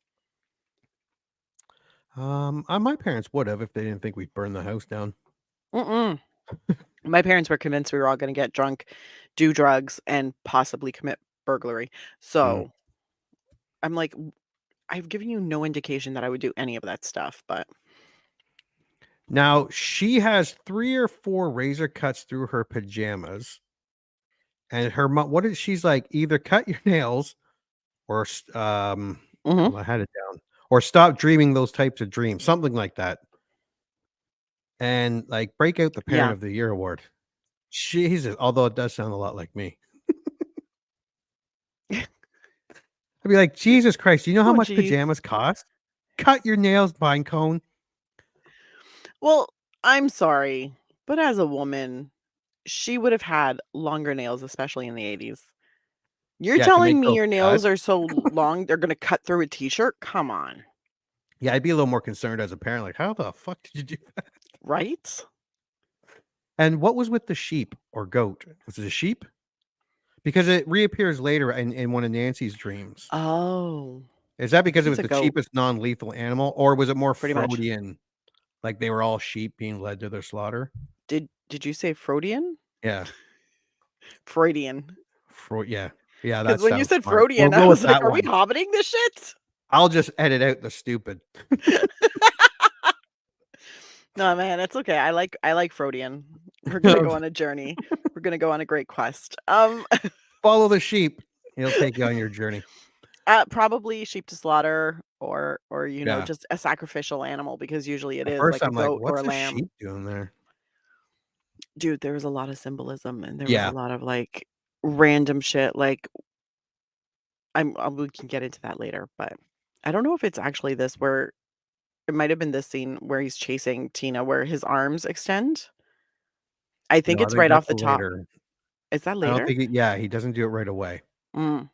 My parents would have if they didn't think we'd burn the house down.
Mm-mm. My parents were convinced we were all gonna get drunk, do drugs, and possibly commit burglary.
Mm.
So, I'm like, I've given you no indication that I would do any of that stuff, but
Now, she has 3 or 4 razor cuts through her pajamas, and her mom what is she's like, "Either cut your nails or
Mhm.
well, I had it down, or stop dreaming those types of dreams," something like that, and, like, break out the Parent
Yeah.
of the Year award. Jesus, although it does sound a lot like me. I'd be like, "Jesus Christ, do you know how
Oh,
much
geez.
pajamas cost? Cut your nails, Pinecone."
Well, I'm sorry, but as a woman, she would have had longer nails, especially in the '80s. You're
Yeah, to make
telling me
those
your nails
cuts.
are so long, they're gonna cut through a t-shirt? Come on,
Yeah, I'd be a little more concerned as a parent, like, "How the fuck did you do that?"
right?
And what was with the sheep or goat? Was it a sheep? Because it reappears later in one of Nancy's dreams.
Oh,
Is that
I think
because it
it's
was
a
the
goat,
cheapest non-lethal animal, or was it more
pretty much.
Freudian, like they were all sheep being led to their slaughter?
Did you say Freudian?
Yeah,
Freudian.
Yeah, yeah, that
Because when you
sounds
said
smart. We'll
Freudian, I
go with
was like,
that
"Are we
one.
hobbiting this shit?"
I'll just edit out the stupid.
No, man, it's okay. I like Freudian. We're gonna go on a journey. We're gonna go on a great quest.
Follow the sheep. He'll take you on your journey.
Probably sheep to slaughter, or
Yeah.
just a sacrificial animal, because usually it
At
is
first,
like a
I'm like,
goat or a
"What's a
lamb.
sheep doing there?"
Dude, there was a lot of symbolism, and there was a
Yeah.
lot of, like, random shit, like, we can get into that later, but I don't know if it's actually this where it might have been this scene where he's chasing Tina where his arms extend. I think
No, I
it's
think
right off
that's
the top.
later.
Is that
I don't
later?
think he doesn't do it right away.
Mm.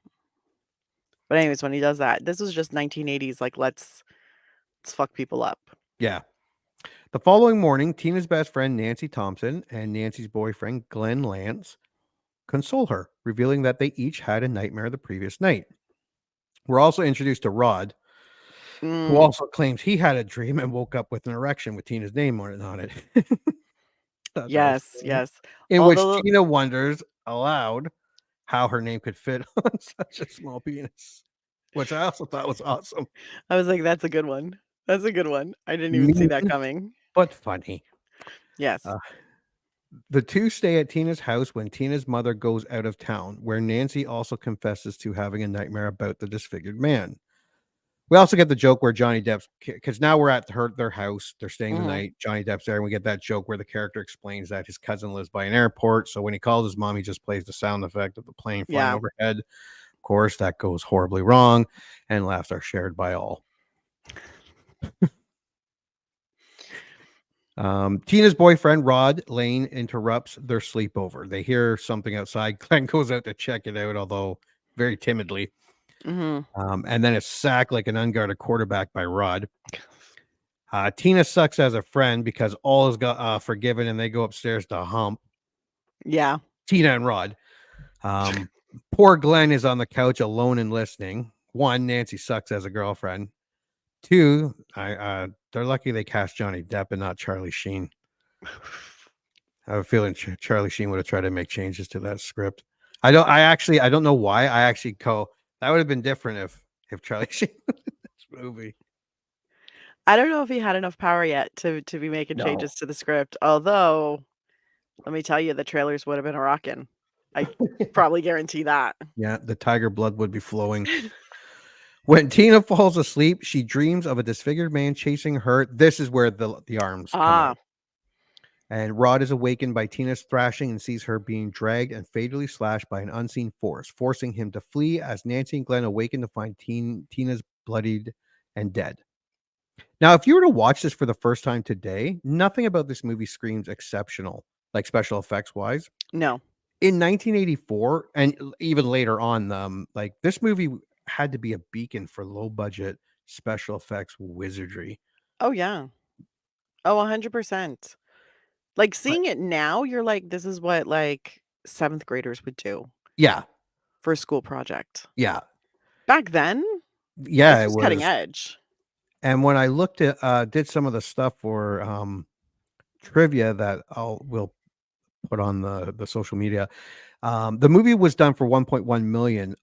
But anyways, when he does that, this was just 1980s, like, let's fuck people up.
Yeah. The following morning, Tina's best friend Nancy Thompson and Nancy's boyfriend Glenn Lance console her, revealing that they each had a nightmare the previous night. We're also introduced to Rod, who
Mm.
also claims he had a dream and woke up with an erection with Tina's name on it. Thought that was
Yes,
funny.
yes.
In which
Although
Tina wonders aloud how her name could fit on such a small penis, which I also thought was awesome.
I was like, "That's a good one. That's a good one." I didn't even see
Mean,
that coming.
but funny.
Yes.
The two stay at Tina's house when Tina's mother goes out of town, where Nancy also confesses to having a nightmare about the disfigured man. We also get the joke where Johnny Depp's, because now we're at their house, they're staying the
Mhm.
night. Johnny Depp's there, and we get that joke where the character explains that his cousin lives by an airport. So when he calls his mom, he just plays the sound effect of the plane flying
Yeah.
overhead. Of course, that goes horribly wrong, and laughs are shared by all. Tina's boyfriend, Rod Lane, interrupts their sleepover. They hear something outside. Glenn goes out to check it out, although very timidly.
Mhm.
And then it's sacked like an unguarded quarterback by Rod. Tina sucks as a friend because all is forgiven, and they go upstairs to hump.
Yeah.
Tina and Rod. Poor Glenn is on the couch alone and listening. One, Nancy sucks as a girlfriend. Two, they're lucky they cast Johnny Depp and not Charlie Sheen. I have a feeling Charlie Sheen would have tried to make changes to that script. I don't know why. That would have been different if Charlie Sheen was in this movie.
I don't know if he had enough power yet to be making changes to the script. Although, let me tell you, the trailers would have been a rockin'. I probably guarantee that.
Yeah, the tiger blood would be flowing. When Tina falls asleep, she dreams of a disfigured man chasing her. This is where the arms come out. And Rod is awakened by Tina's thrashing and sees her being dragged and fatally slashed by an unseen force, forcing him to flee as Nancy and Glenn awaken to find Tina's bloodied and dead. Now, if you were to watch this for the first time today, nothing about this movie screams exceptional, like special effects wise.
No.
In 1984, and even later on, like this movie had to be a beacon for low budget special effects wizardry.
Oh, yeah. Oh, 100%. Like,
But
seeing it now, you're like, this is what, like, 7th graders would do
yeah,
for a school project.
yeah,
Back then,
yeah,
this
it
was cutting
was.
edge.
And when I looked at did some of the stuff for trivia that we'll put on the social media, the movie was done for 1.1 million.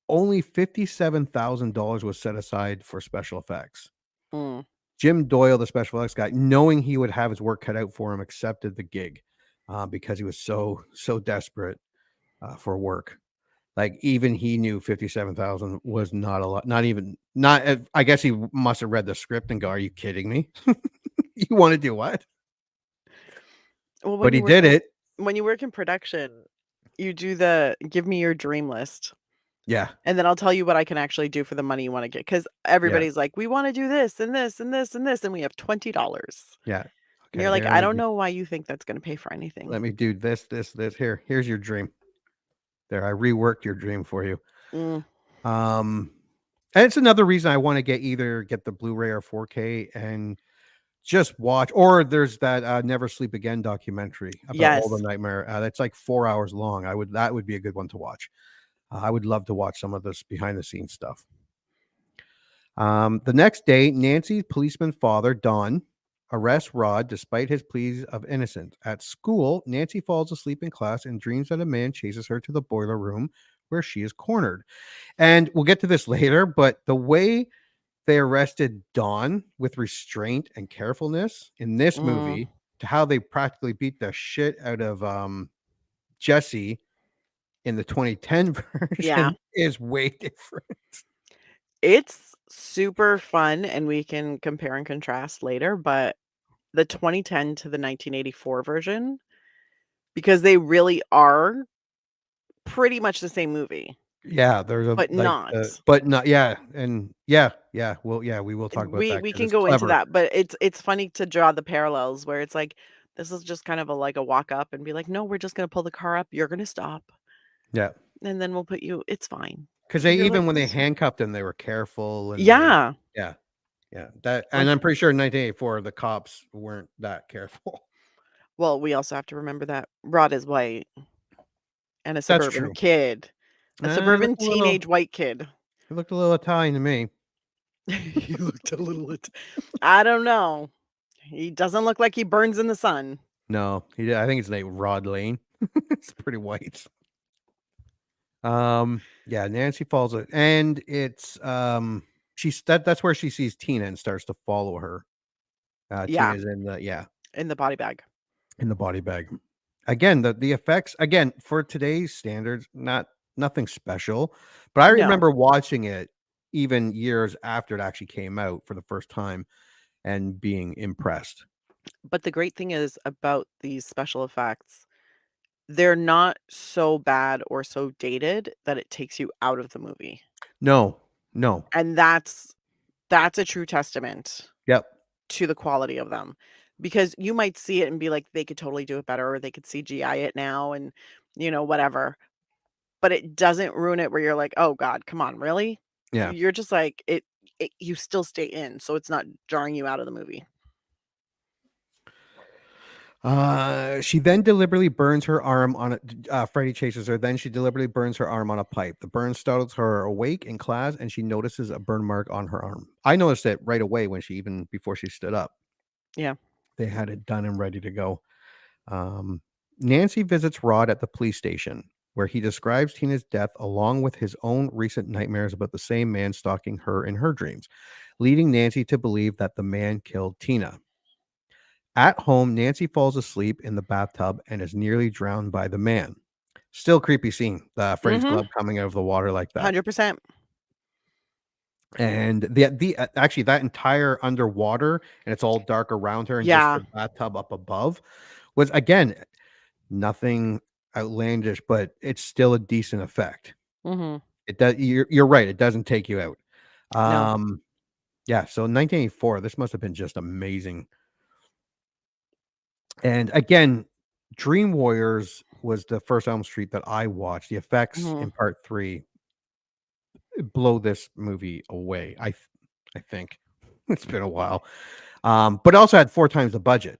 Only $57,000 was set aside for special effects.
Mm.
Jim Doyle, the special effects guy, knowing he would have his work cut out for him, accepted the gig because he was so desperate for work. Like even he knew 57,000 was not a lot. I guess he must have read the script and go, "Are you kidding me? You want to do what?"
Well,
But he did it.
When you work in production, you do the give me your dream list.
Yeah.
And then I'll tell you what I can actually do for the money you want to get. Because everybody's like, we want to do this and this and this and this, and we have $20.
Yeah.
And you're like, I don't know why you think that's going to pay for anything.
Let me do this. Here's your dream. There, I reworked your dream for you.
Mm.
And it's another reason I want to get the Blu-ray or 4K and just watch. Or there's that Never Sleep Again documentary about all the nightmare. That's like 4 hours long. That would be a good one to watch. I would love to watch some of this behind the scenes stuff. The next day, Nancy's policeman father, Don, arrests Rod despite his pleas of innocence. At school, Nancy falls asleep in class and dreams that a man chases her to the boiler room where she is cornered. And we'll get to this later, but the way they arrested Don with restraint and carefulness in this movie to how they practically beat the shit out of Jesse in the 2010 version is way different.
It's super fun, and we can compare and contrast later, but the 2010 to the 1984 version, because they really are pretty much the same movie.
Yeah, there's
but not.
Yeah, and yeah. Well, yeah, we will talk about that.
We can go into that, but it's funny to draw the parallels where it's like This is just kind of a walk up and be like, no, we're just gonna pull the car up. You're gonna stop,
Yeah.
and then we'll put you. It's fine.
Because
You're like,
when they handcuffed him, they were careful and
yeah,
yeah, yeah. That, and
like,
I'm pretty sure in 1984 the cops weren't that careful.
well, we also have to remember that Rod is white and a
That's
suburban
true.
kid, a suburban teenage white kid.
He looked a little Italian to me.
He looked a little. I don't know. He doesn't look like he burns in the sun.
No, I think his name Rod Lane. It's pretty white. Yeah, Nancy falls and it's that's where she sees Tina and starts to follow her.
Yeah,
Tina's in the
in the body bag.
in the body bag. Again, the effects again for today's standards, nothing special. But I
No.
remember watching it even years after it actually came out for the first time and being impressed.
But the great thing is about these special effects, they're not so bad or so dated that it takes you out of the movie.
No, no.
And that's a true testament
Yep.
to the quality of them. Because you might see it and be like, they could totally do it better, or they could CGI it now and whatever. But it doesn't ruin it where you're like, oh God, come on, really?
Yeah.
You're just like you still stay in, so it's not jarring you out of the movie.
She then deliberately burns her arm on a Freddy chases her. Then she deliberately burns her arm on a pipe. The burn startles her awake in class, and she notices a burn mark on her arm. I noticed it right away before she stood up.
Yeah.
They had it done and ready to go. Nancy visits Rod at the police station, where he describes Tina's death along with his own recent nightmares about the same man stalking her in her dreams, leading Nancy to believe that the man killed Tina. At home, Nancy falls asleep in the bathtub and is nearly drowned by the man. Still creepy scene. Freddy's glove coming out of the water like that.
100%.
And the actually that entire underwater and it's all dark around her and just the bathtub up above was again nothing outlandish, but it's still a decent effect. It does. You're right. It doesn't take you out.
No.
Yeah. So 1984. This must have been just amazing. And again, Dream Warriors was the first Elm Street that I watched. The effects in part 3 blow this movie away. I think it's been a while, but also had 4 times the budget.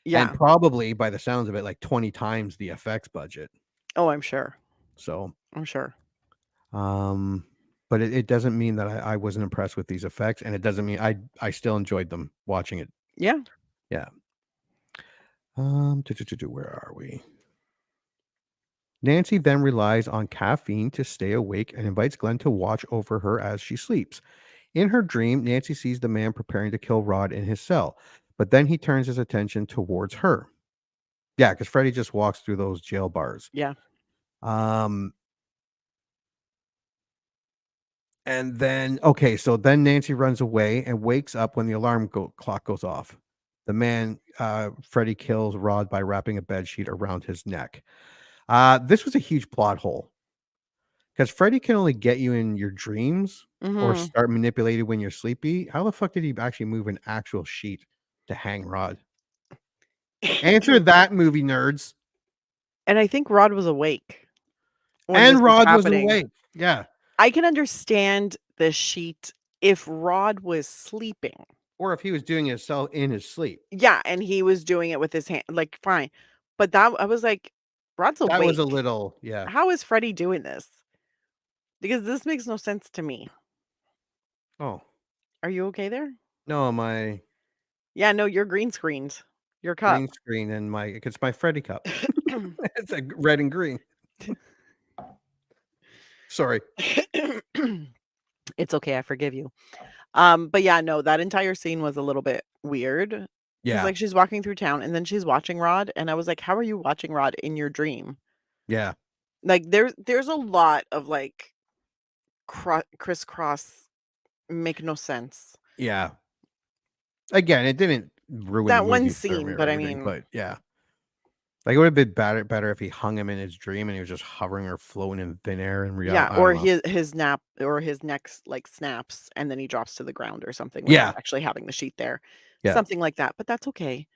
Yeah,
and probably by the sounds of it, like 20 times the effects budget.
Oh, I'm sure.
So
I'm sure.
But it doesn't mean that I wasn't impressed with these effects, and it doesn't mean I still enjoyed them watching it.
Yeah.
Yeah. Where are we? Nancy then relies on caffeine to stay awake and invites Glenn to watch over her as she sleeps. In her dream, Nancy sees the man preparing to kill Rod in his cell, but then he turns his attention towards her. Yeah, because Freddy just walks through those jail bars.
Yeah.
And then, okay, so then Nancy runs away and wakes up when the alarm clock goes off. The man, Freddy kills Rod by wrapping a bedsheet around his neck. This was a huge plot hole because Freddy can only get you in your dreams or start manipulating when you're sleepy. How the fuck did he actually move an actual sheet to hang Rod? Answer that, movie nerds.
And I think Rod was awake.
And Rod was awake. Yeah.
I can understand the sheet if Rod was sleeping.
Or if he was doing it in his sleep.
Yeah, and he was doing it with his hand. Like, fine. But I was like, Rod's awake.
That was a little, yeah.
How is Freddy doing this? Because this makes no sense to me.
Oh.
Are you okay there?
No, my...
Yeah, no, you're green screened. Your cup.
Green screen and it's my Freddy cup. It's a red and green. Sorry.
It's okay, I forgive you. But yeah, no, that entire scene was a little bit weird.
Yeah.
Like she's walking through town and then she's watching Rod, and I was like, how are you watching Rod in your dream?
Yeah.
Like there's a lot of like crisscross, make no sense.
Yeah. Again, it didn't ruin
that
the
one
movie
scene, but I mean,
but yeah. Like it would have been better if he hung him in his dream and he was just hovering or floating in thin air in reality.
Yeah, or his neck like snaps and then he drops to the ground or something. Yeah, actually having the sheet there, something like that. But that's okay,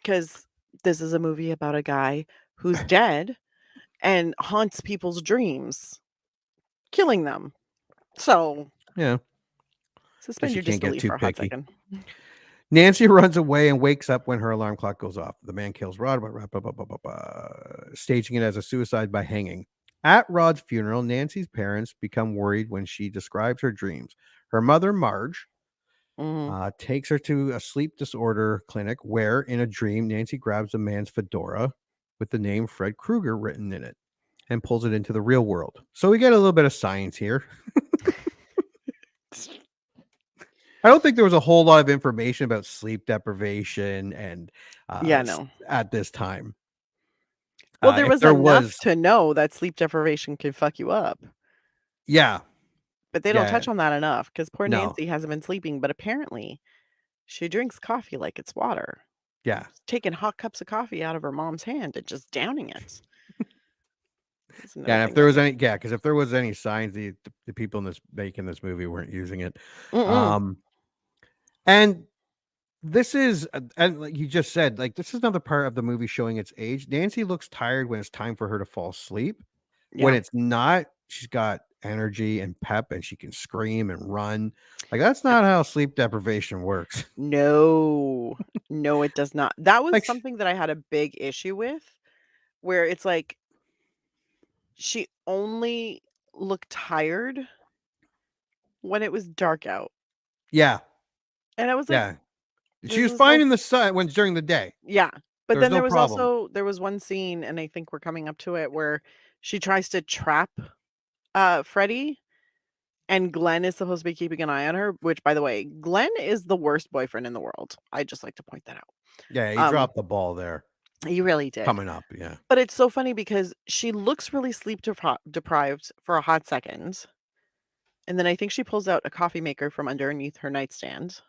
because This is a movie about a guy who's dead and haunts people's dreams, killing them. So
Yeah.
suspend
you
your
can't get
disbelief
too
for a hot
picky.
second.
Nancy runs away and wakes up when her alarm clock goes off. The man kills Rod, staging it as a suicide by hanging. At Rod's funeral, Nancy's parents become worried when she describes her dreams. Her mother, Marge, takes her to a sleep disorder clinic where, in a dream, Nancy grabs a man's fedora with the name Fred Krueger written in it and pulls it into the real world. So we get a little bit of science here. I don't think there was a whole lot of information about sleep deprivation and at this time.
Well, there was enough to know that sleep deprivation can fuck you up.
Yeah.
But they don't touch on that enough because poor
No.
Nancy hasn't been sleeping, but apparently she drinks coffee like it's water.
Yeah.
Taking hot cups of coffee out of her mom's hand and just downing it.
Yeah, if there was any, because if there was any signs, the people in this making this movie weren't using it. And this is, and like you just said, like this is another part of the movie showing its age. Nancy looks tired when it's time for her to fall asleep.
Yeah.
When it's not, she's got energy and pep, and she can scream and run. Like that's not how sleep deprivation works.
No, no, it does not. That was something that I had a big issue with, where it's like she only looked tired when it was dark out.
Yeah.
And I was like,
she was fine in the sun when during the day.
Yeah. But then there was
problem.
also one scene, and I think we're coming up to it, where she tries to trap Freddie, and Glenn is supposed to be keeping an eye on her, which, by the way, Glenn is the worst boyfriend in the world. I'd just like to point that out.
Yeah, he dropped the ball there.
He really did.
Coming up, yeah.
But it's so funny because she looks really sleep deprived for a hot second. And then I think she pulls out a coffee maker from underneath her nightstand.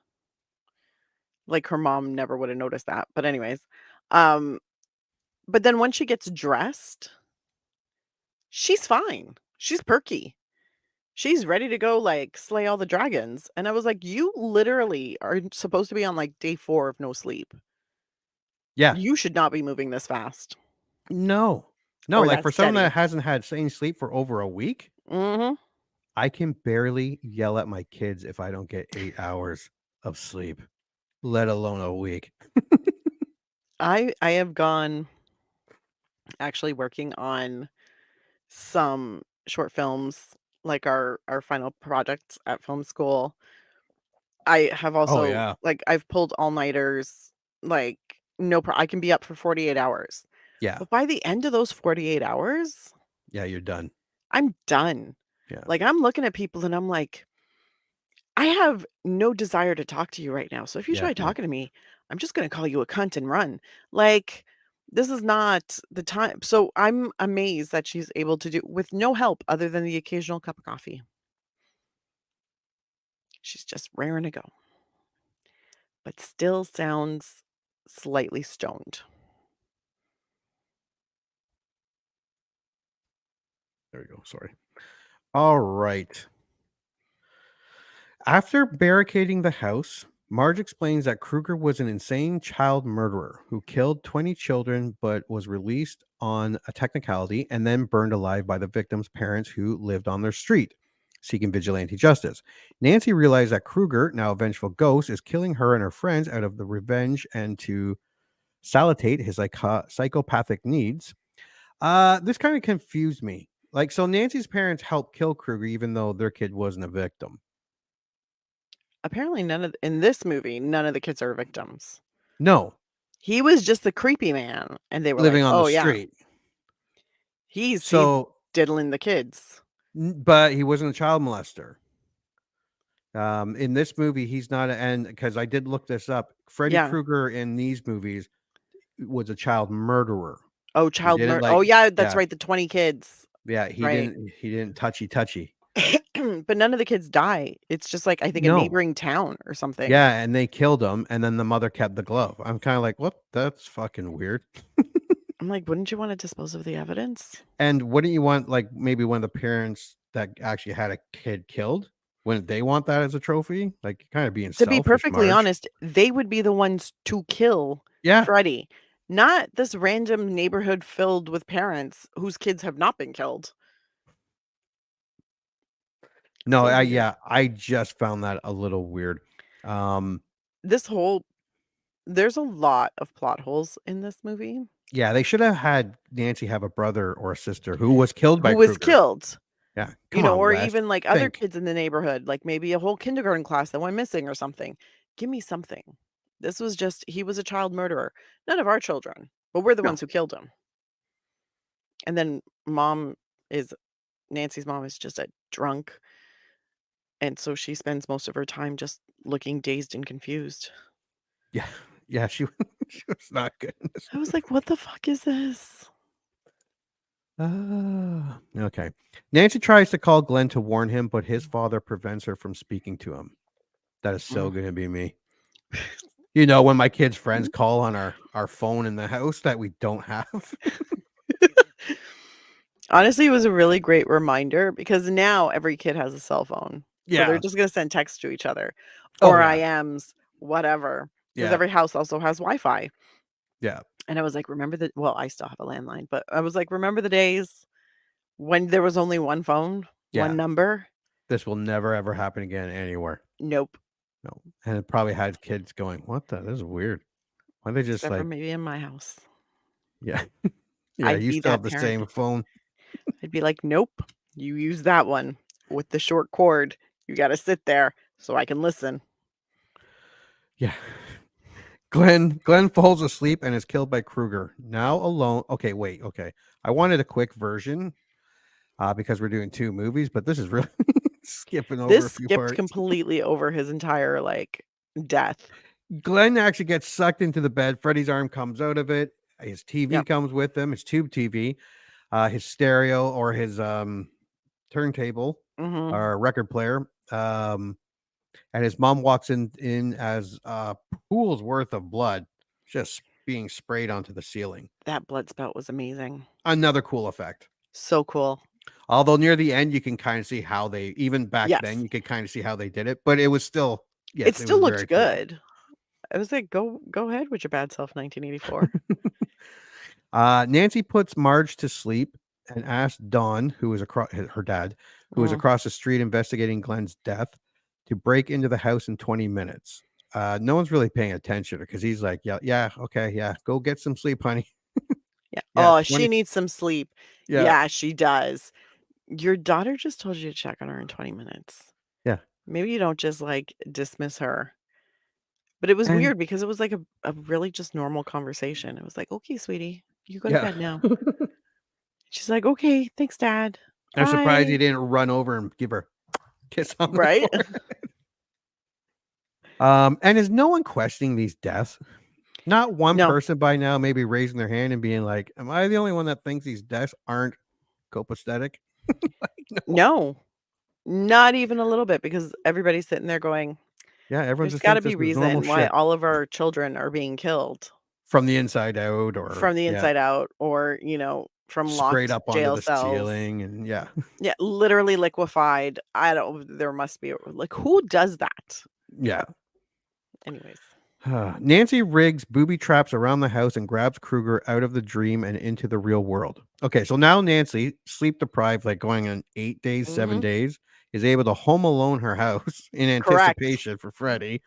Like her mom never would have noticed that. But anyways, but then when she gets dressed, she's fine. She's perky. She's ready to go like slay all the dragons. And I was like, you literally are supposed to be on like day 4 of no sleep.
Yeah.
You should not be moving this fast.
No, like for someone that hasn't had any sleep for over a week, I can barely yell at my kids if I don't get 8 hours of sleep, let alone a week.
I have gone actually working on some short films, like our final projects at film school. I have also like I've pulled all-nighters, like I can be up for 48 hours.
Yeah.
But by the end of those 48 hours,
yeah, you're done.
I'm done.
Yeah.
Like I'm looking at people and I'm like, I have no desire to talk to you right now. So if you try talking to me, I'm just going to call you a cunt and run. Like this is not the time. So I'm amazed that she's able to do with no help other than the occasional cup of coffee. She's just raring to go. But still sounds slightly stoned.
There we go. Sorry. All right. After barricading the house, Marge explains that Krueger was an insane child murderer who killed 20 children but was released on a technicality and then burned alive by the victims' parents who lived on their street, seeking vigilante justice. Nancy realized that Krueger, now a vengeful ghost, is killing her and her friends out of the revenge and to satiate his psychopathic needs. This kind of confused me. Like, so Nancy's parents helped kill Krueger even though their kid wasn't a victim.
Apparently in this movie, none of the kids are victims.
No.
He was just the creepy man, and they were
living
like,
on
"Oh
the
yeah,
street."
he's diddling the kids."
But he wasn't a child molester. In this movie, he's not, and because I did look this up, Freddy Krueger in these movies was a child murderer.
Oh, child murder. Oh yeah, that's right. The 20 kids.
Yeah, he didn't touchy.
But none of the kids die. It's just like I think a neighboring town or something.
Yeah, and they killed him, and then the mother kept the glove. I'm kind of like, what? That's fucking weird.
I'm like, wouldn't you want to dispose of the evidence?
And wouldn't you want like maybe one of the parents that actually had a kid killed? Wouldn't they want that as a trophy? Like kind of being
to be perfectly honest, they would be the ones to kill Freddy, Not this random neighborhood filled with parents whose kids have not been killed.
No,
So weird.
yeah, I just found that a little weird.
This whole there's a lot of plot holes in this movie.
Yeah, they should have had Nancy have a brother or a sister who was killed by
Who was
Kruger.
killed.
Yeah,
You
come
know,
on,
or
Wes.
even like other
Think.
kids in the neighborhood, like maybe a whole kindergarten class that went missing or something. Give me something. This was just he was a child murderer. None of our children, but we're the
No.
ones who killed him. And then Nancy's mom is just a drunk. And so she spends most of her time just looking dazed and confused.
Yeah. Yeah, she was not good in this
I was like, what the fuck is this?
Okay. Nancy tries to call Glenn to warn him, but his father prevents her from speaking to him. That is so going to be me. You know, when my kids' friends call on our phone in the house that we don't have.
Honestly, it was a really great reminder because now every kid has a cell phone. So
Yeah.
they're just going to send texts to each other
Oh,
or
yeah.
IMs, whatever. Because
Yeah.
every house also has Wi-Fi.
Yeah.
And I was like, well, I still have a landline, but I was like, remember the days when there was only one phone,
Yeah.
one number?
This will never ever happen again anywhere.
Nope.
No. And it probably had kids going, "What the? This is weird. Why they just
Except for
like
maybe in my house.
Yeah. Yeah,
I'd
you
be
still have
that
the
parent.
same phone.
I'd be like, nope, you use that one with the short cord. You got to sit there so I can listen.
Yeah. Glenn falls asleep and is killed by Kruger. Now alone. Okay, wait. Okay. I wanted a quick version because we're doing 2 movies, but this is really skipping over
This
a few
skipped
parts.
completely over his entire like death.
Glenn actually gets sucked into the bed. Freddy's arm comes out of it. His TV comes with him, his tube TV, his stereo or his turntable or record player. And his mom walks in as pools worth of blood just being sprayed onto the ceiling.
That blood spout was amazing.
Another cool effect.
So cool.
Although near the end, you can kind of see how they, even back then, you could kind of see how they did it, but it was still, yes,
it still looked
very
good.
Cool.
I was like, go ahead with your bad self, 1984.
Nancy puts Marge to sleep and asks Don, who was her dad, who was across the street investigating Glenn's death, to break into the house in 20 minutes. No one's really paying attention because he's like, okay, go get some sleep, honey.
Yeah.
Yeah,
Oh, she needs some sleep.
Yeah.
Yeah, she does. Your daughter just told you to check on her in 20 minutes.
Yeah.
Maybe you don't just like dismiss her. But it was weird because it was like a really just normal conversation. It was like, okay, sweetie, you go to bed now. She's like, okay, thanks, Dad.
I'm surprised he
Bye."
didn't run over and give her a kiss on the
Right?
forehead. And is no one questioning these deaths? Not one
No.
person by now, maybe raising their hand and being like, "Am I the only one that thinks these deaths aren't copacetic?" Like,
No, not even a little bit because everybody's sitting there going,
Yeah, everyone
there's
just
got to
thinks
be
this is normal
reason why
shit.
all of our children are being killed
From the inside out, or
from the inside out, or from
sprayed
locked
up onto
jail
the
cells.
ceiling, and yeah,
Literally liquefied. There must be like, who does that?
yeah.
Anyways,
Nancy rigs booby traps around the house and grabs Kruger out of the dream and into the real world. Okay, so now Nancy, sleep deprived, like going on 8 days, 7 days, is able to home alone her house in anticipation for Freddy.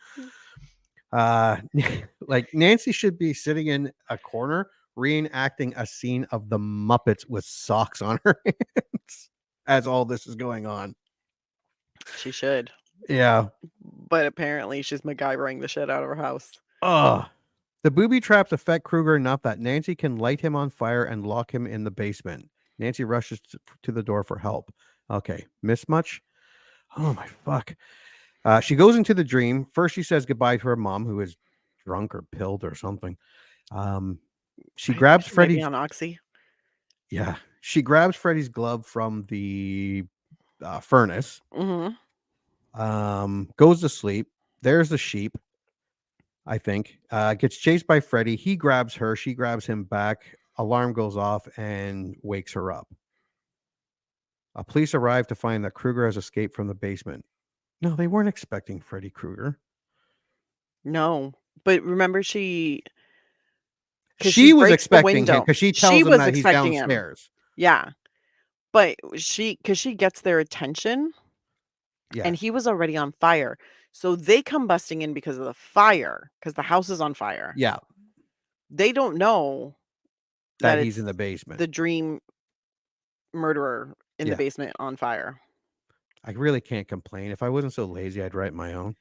Like Nancy should be sitting in a corner reenacting a scene of the Muppets with socks on her hands as all this is going on.
she should.
Yeah.
But apparently she's MacGyvering the shit out of her house.
The booby traps affect Kruger enough that Nancy can light him on fire and lock him in the basement. Nancy rushes to the door for help. Okay, miss much? Oh my fuck. She goes into the dream. First, she says goodbye to her mom, who is drunk or pilled or something. She grabs Freddy
on Oxy.
Yeah, she grabs Freddy's glove from the furnace. Goes to sleep. There's the sheep, I think. Gets chased by Freddy. He grabs her. She grabs him back. Alarm goes off and wakes her up. Police arrive to find that Kruger has escaped from the basement. No, they weren't expecting Freddy Krueger.
No, but remember she
She was
breaks the
expecting him
window.
because she
She
tells him
was
that he's
expecting him.
downstairs.
Yeah. But because she gets their attention
Yeah.
and he was already on fire. So they come busting in because of the fire, because the house is on fire.
Yeah.
They don't know
That
that
he's
it's
in the basement.
the dream murderer in the
Yeah.
basement on fire.
I really can't complain. If I wasn't so lazy, I'd write my own.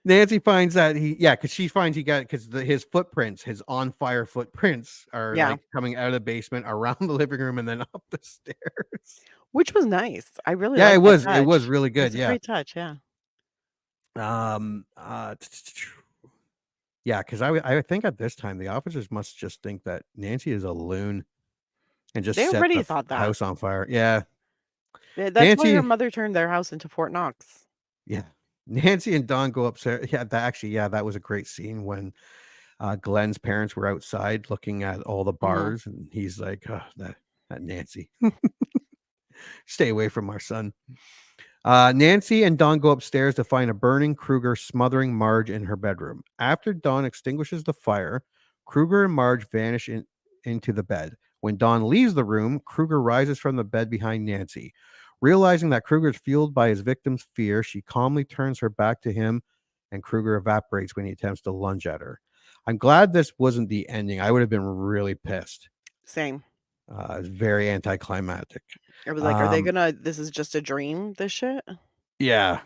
Nancy finds that because she finds his footprints, his on fire footprints are
Yeah.
like coming out of the basement, around the living room, and then up the stairs.
Which was nice. I really
Yeah,
liked
it
that
was.
touch.
It was really
It was
good.
a
Yeah.
great touch. Yeah.
Yeah, because I think at this time the officers must just think that Nancy is a loon and just
They
set
already
the
thought that.
house on fire. Yeah.
That's why her
Nancy,
mother turned their house into Fort Knox.
yeah. Nancy and Don go upstairs. Yeah, that was a great scene when Glenn's parents were outside looking at all the bars, and he's like, oh, that Nancy. Stay away from our son. Nancy and Dawn go upstairs to find a burning Kruger smothering Marge in her bedroom. After Dawn extinguishes the fire, Kruger and Marge vanish into the bed. When Dawn leaves the room, Kruger rises from the bed behind Nancy. Realizing that Kruger is fueled by his victim's fear, she calmly turns her back to him, and Kruger evaporates when he attempts to lunge at her. I'm glad this wasn't the ending. I would have been really pissed.
Same.
It's very anticlimactic.
It was like, are they gonna? This is just a dream. This shit.
Yeah.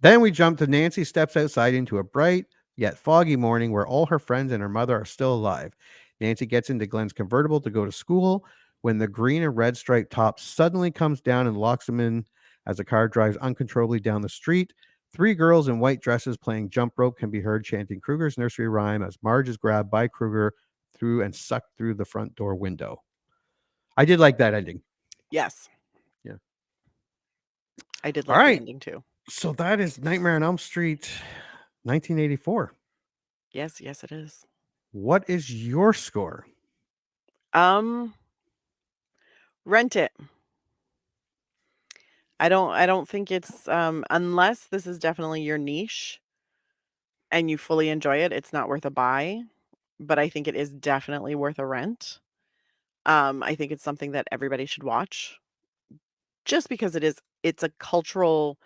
Then we jump to Nancy steps outside into a bright yet foggy morning where all her friends and her mother are still alive. Nancy gets into Glenn's convertible to go to school when the green and red striped top suddenly comes down and locks him in as the car drives uncontrollably down the street. 3 girls in white dresses playing jump rope can be heard chanting Kruger's nursery rhyme as Marge is grabbed by Kruger through and sucked through the front door window. I did like that ending.
Yes.
Yeah.
I did like the ending too.
So that is Nightmare on Elm Street 1984.
Yes, it is.
What is your score?
Rent it. I don't think it's unless this is definitely your niche and you fully enjoy it, it's not worth a buy, but I think it is definitely worth a rent. I think it's something that everybody should watch just because it's a cultural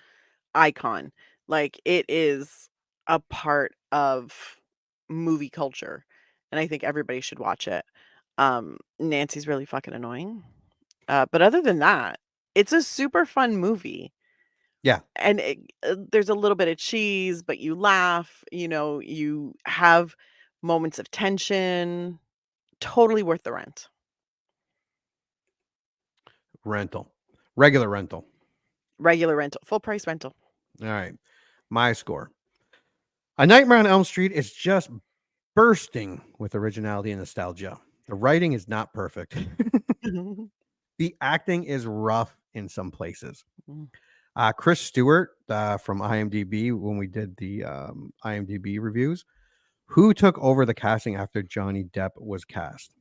icon. Like it is a part of movie culture and I think everybody should watch it. Nancy's really fucking annoying. But other than that, it's a super fun movie.
Yeah.
And there's a little bit of cheese, but you laugh, you have moments of tension. Totally worth the rent.
Rental. Regular rental.
Regular rental. Full price rental.
All right. My score. A Nightmare on Elm Street is just bursting with originality and nostalgia. The writing is not perfect. The acting is rough in some places. Chris Stewart from IMDb, when we did the IMDb reviews, who took over the casting after Johnny Depp was cast.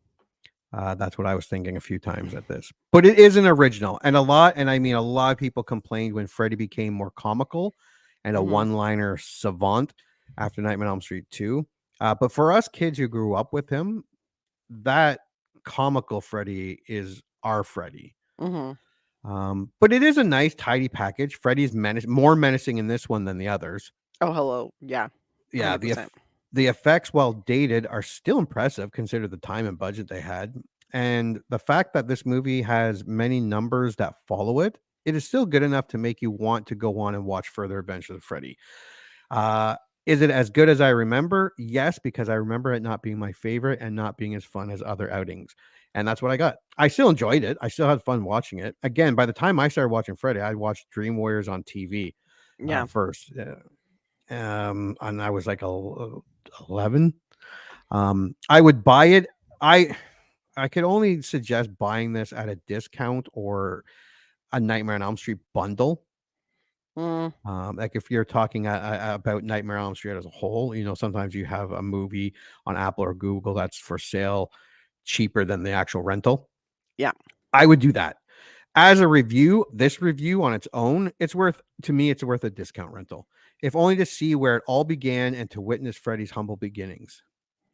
That's what I was thinking a few times at this. But it is an original. And a lot of people complained when Freddy became more comical and a one-liner savant after Nightmare on Elm Street 2. But for us kids who grew up with him, that comical Freddy is our Freddy. But it is a nice, tidy package. Freddy's more menacing in this one than the others.
Oh, hello. Yeah. 100%.
Yeah. The effects, while dated, are still impressive considering the time and budget they had. And the fact that this movie has many numbers that follow it, it is still good enough to make you want to go on and watch further Adventures of Freddy. Is it as good as I remember? Yes, because I remember it not being my favorite and not being as fun as other outings. And that's what I got. I still enjoyed it. I still had fun watching it. Again, by the time I started watching Freddy, I watched Dream Warriors on TV first. And I was like 11. I would buy it. I could only suggest buying this at a discount or a Nightmare on Elm Street bundle. Like if you're talking about Nightmare on Elm Street as a whole, sometimes you have a movie on Apple or Google that's for sale cheaper than the actual rental.
Yeah,
I would do that. As a review, this review on its own, it's worth a discount rental. if only to see where it all began and to witness Freddy's humble beginnings.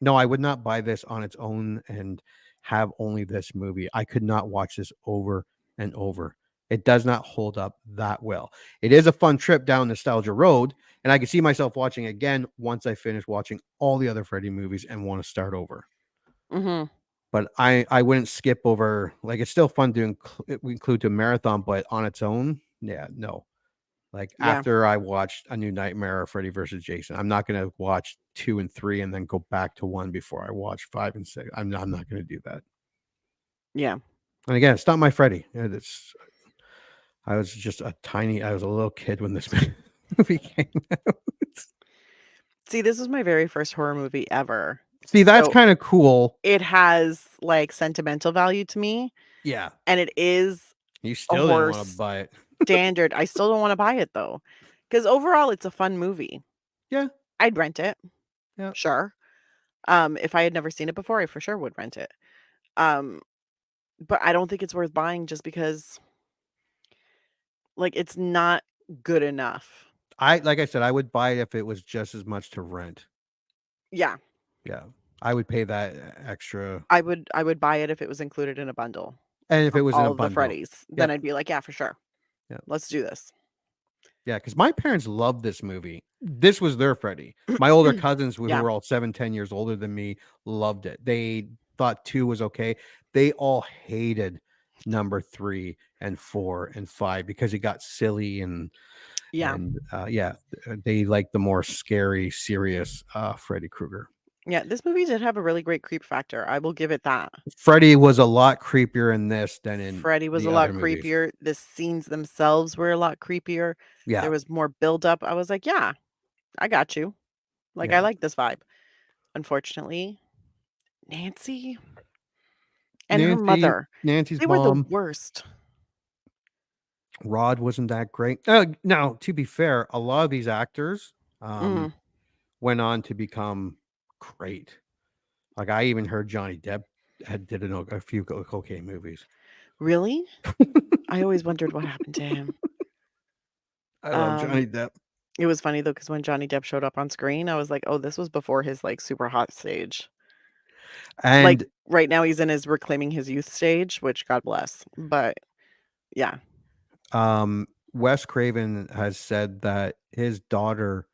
No, I would not buy this on its own and have only this movie. I could not watch this over and over. It does not hold up that well. It is a fun trip down nostalgia road, and I can see myself watching again once I finish watching all the other Freddy movies and want to start over.
Mm-hmm.
But I wouldn't skip over. Like, it's still fun to include to marathon, but on its own, yeah, no. Like, after I watched A New Nightmare or Freddy vs. Jason, I'm not going to watch 2 and 3 and then go back to 1 before I watch 5 and 6. I'm not going to do that.
Yeah.
And again, it's not my Freddy. I was a little kid when this movie came out.
See, this was my very first horror movie ever.
See, that's kind of cool.
It has like sentimental value to me.
Yeah.
And it is
You still didn't want to buy it.
standard. I still don't want to buy it though. Because overall it's a fun movie.
Yeah.
I'd rent it.
Yeah.
Sure. If I had never seen it before, I for sure would rent it. But I don't think it's worth buying just because like it's not good enough.
Like I said, I would buy it if it was just as much to rent.
Yeah.
Yeah. I would pay that extra.
I would buy it if it was included in a bundle.
And if it was in a
all of the
bundle.
Freddy's, then I'd be like, yeah, for sure.
Yeah.
Let's do this.
Yeah, because my parents loved this movie. This was their Freddy. My older cousins, who were all 7-10 years older than me, loved it. They thought 2 was okay. They all hated number 3 and 4 and 5 because it got silly and they like the more scary, serious Freddy Krueger.
Yeah, this movie did have a really great creep factor. I will give it that.
Freddy was a lot creepier in this than in
Freddy was
the
a lot
other movies.
creepier. The scenes themselves were a lot creepier.
Yeah.
There was more buildup. I was like, yeah, I got you. Like, I like this vibe. Unfortunately, Nancy and her mother.
Nancy's
they
mom.
were the worst.
Rod wasn't that great. Now, to be fair, a lot of these actors went on to become great. Like, I even heard Johnny Depp did a few okay movies.
Really? I always wondered what happened to him.
I love Johnny Depp.
It was funny though, because when Johnny Depp showed up on screen, I was like, oh, this was before his like super hot stage.
And
like right now he's in his reclaiming his youth stage, which God bless. But yeah.
Wes Craven has said that his daughter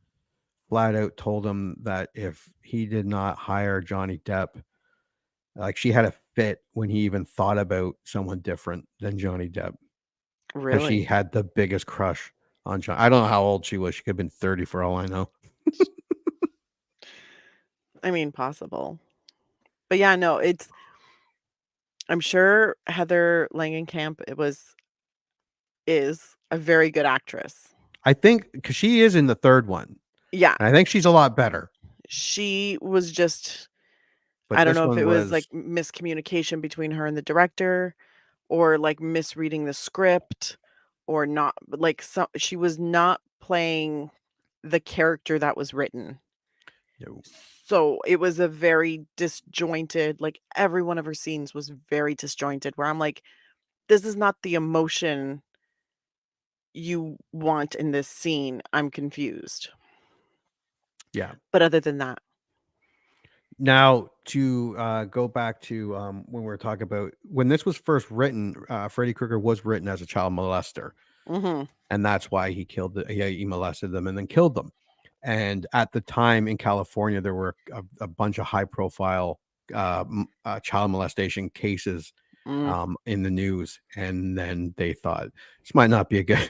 flat out told him that if he did not hire Johnny Depp, like, she had a fit when he even thought about someone different than Johnny Depp.
Really?
She had the biggest crush on John. I don't know how old she was. She could have been 30 for all I know.
I mean, possible. But yeah, no, I'm sure Heather Langenkamp is a very good actress.
I think because she is in the third one.
Yeah.
And I think she's a lot better.
She was just,
But
I don't
this
know if
one
it was like miscommunication between her and the director, or like misreading the script, or not. But like, she was not playing the character that was written.
No.
So it was a very disjointed, like every one of her scenes was very disjointed, where I'm like, this is not the emotion you want in this scene. I'm confused.
Yeah.
But other than that.
Now, to go back to when we were talking about when this was first written, Freddy Krueger was written as a child molester.
Mm-hmm.
And that's why he he molested them and then killed them. And at the time in California, there were a bunch of high profile child molestation cases in the news. And then they thought this might not be a good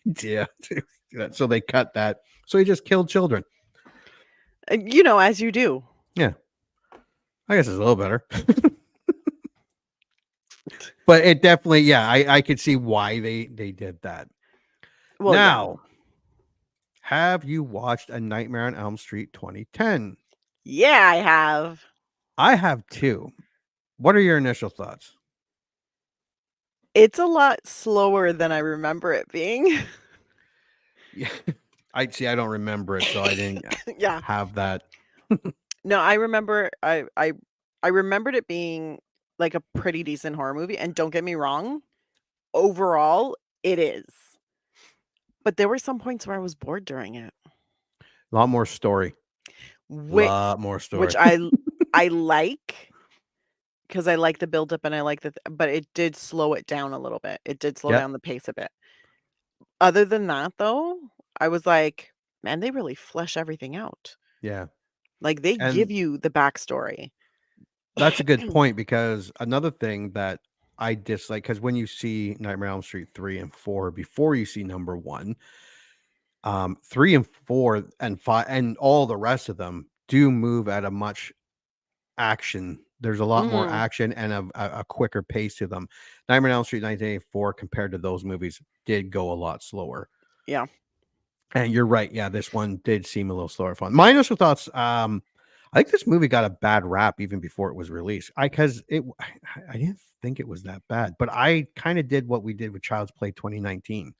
idea to do that. So they cut that. So he just killed children.
You know, as you do.
Yeah. I guess it's a little better. But it definitely, I could see why they did that.
Well,
now, have you watched A Nightmare on Elm Street 2010?
Yeah, I have.
I have too. What are your initial thoughts?
It's a lot slower than I remember it being.
Yeah. I don't remember it, so I didn't have that.
No, I remember I remembered it being like a pretty decent horror movie, and don't get me wrong, overall it is. But there were some points where I was bored during it.
A lot more story.
Which,
Lot more story.
which I like, because I like the buildup and I like but it did slow it down a little bit. It did slow
Yeah.
down the pace a bit. Other than that, though, I was like, man, they really flesh everything out.
Yeah.
Like they give
And
you the backstory.
that's a good point, because another thing that I dislike, because when you see Nightmare on Elm Street 3 and 4 before you see number 1, 3 and 4 and 5 and all the rest of them do move at a much action. There's a lot more
Mhm.
action and a quicker pace to them. Nightmare on Elm Street 1984 compared to those movies did go a lot slower.
Yeah.
And you're right. Yeah, this one did seem a little slower fun. My initial thoughts, I think this movie got a bad rap even before it was released. I didn't think it was that bad, but I kind of did what we did with Child's Play 2019.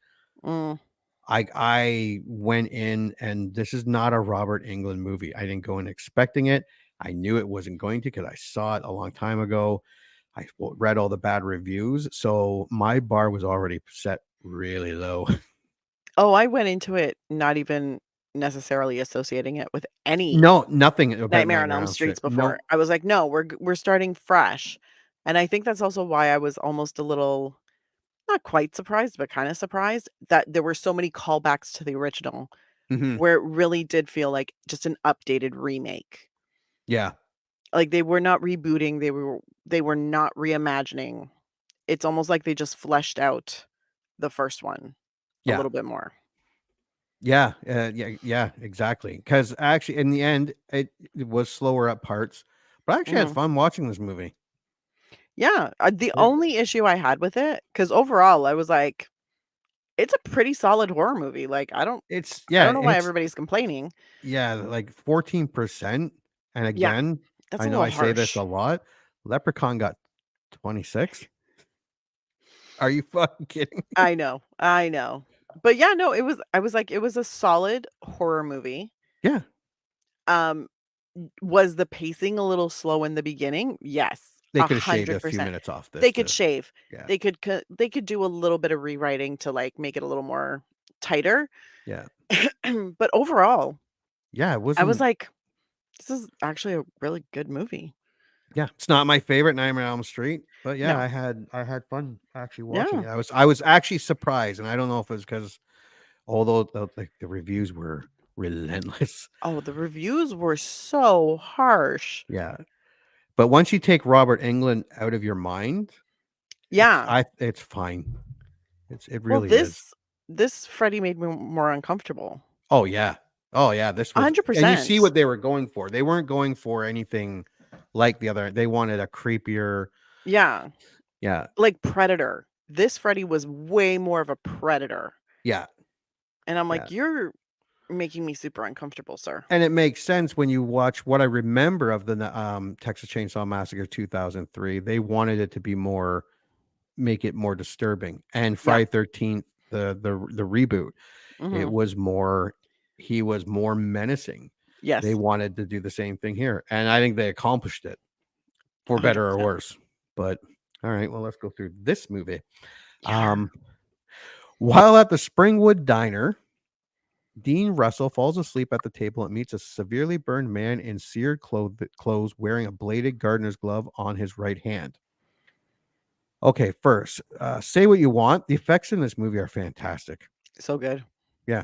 Mm.
I went in, and this is not a Robert Englund movie. I didn't go in expecting it. I knew it wasn't going to, because I saw it a long time ago. I read all the bad reviews, so my bar was already set really low.
Oh, I went into it not even necessarily associating it with any
No, nothing about
Nightmare on
Nightmare on
Elm
Elm Street.
Streets before.
No,
I was like, no, we're starting fresh. And I think that's also why I was almost a little, not quite surprised, but kind of surprised that there were so many callbacks to the original,
mhm,
where it really did feel like just an updated remake.
yeah,
Like they were not rebooting, they were not reimagining. It's almost like they just fleshed out the first one a
yeah,
little bit more.
yeah, exactly. Because actually, in the end, it was slower at parts, but I actually had
Mhm.
fun watching this movie.
Yeah, the
It
only issue I had with it, because overall I was like, it's a pretty solid horror movie. Like
it's
I
yeah,
don't know why
it's
everybody's complaining.
yeah, like 14%. And
Yeah,
again,
that's
I
a
know
little
I say this
harsh.
a lot. Leprechaun got 26. Are you fucking kidding?
I know, I know. But yeah, no, I was like, it was a solid horror movie.
Yeah,
Um, was the pacing a little slow in the beginning? Yes,
they
a
could have shaved a
hundred
few
percent.
minutes off this
They could
too.
shave.
Yeah,
They could do a little bit of rewriting to like make it a little more tighter.
yeah,
But overall,
yeah. It
I was
wasn't.
like, this is actually a really good movie.
Yeah, it's not my favorite Nightmare on Elm Street, but yeah,
No.
I had fun actually watching
Yeah.
it. I was actually surprised, and I don't know if it's because although the reviews were relentless.
Oh, the reviews were so harsh.
Yeah, but once you take Robert Englund out of your mind,
Yeah.
it's fine. It
Well,
really is.
this Freddy made me more uncomfortable.
Oh yeah, oh yeah. This was, and you see
100%.
what they were going for. They weren't going for anything like the other. They wanted a creepier.
Yeah.
Yeah,
Like Predator. This Freddy was way more of a predator.
yeah,
And I'm
yeah.
like, you're making me super uncomfortable, sir.
And it makes sense when you watch what I remember of the Texas Chainsaw Massacre 2003. They wanted it to be more, make it more disturbing. And
Yeah.
Friday 13th, the reboot, it
Mhm.
was more, he was more menacing. They
Yes.
wanted to do the same thing here, and I think they accomplished it for better or
100%.
worse. But all right, well, let's go through this movie.
Yeah.
While at the Springwood Diner, Dean Russell falls asleep at the table and meets a severely burned man in seared clothes wearing a bladed gardener's glove on his right hand. Okay, first, say what you want. The effects in this movie are fantastic.
So good.
Yeah.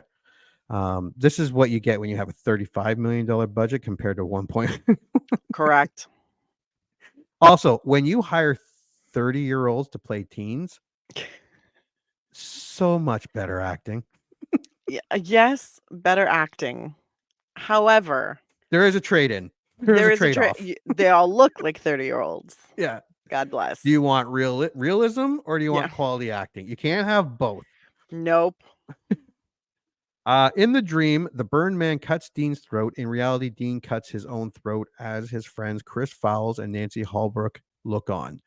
This is what you get when you have a $35 million budget compared to 1 point.
Correct.
Also, when you hire 30-year-olds to play teens, so much better acting.
Yes, better acting. However,
There is a trade-in. There is a trade-off.
They all look like 30-year-olds.
Yeah.
God bless.
Do you want realism or do you
Yeah.
want quality acting? You can't have both.
Nope.
In the dream, the burned man cuts Dean's throat. In reality, Dean cuts his own throat as his friends Chris Fowles and Nancy Holbrook look on.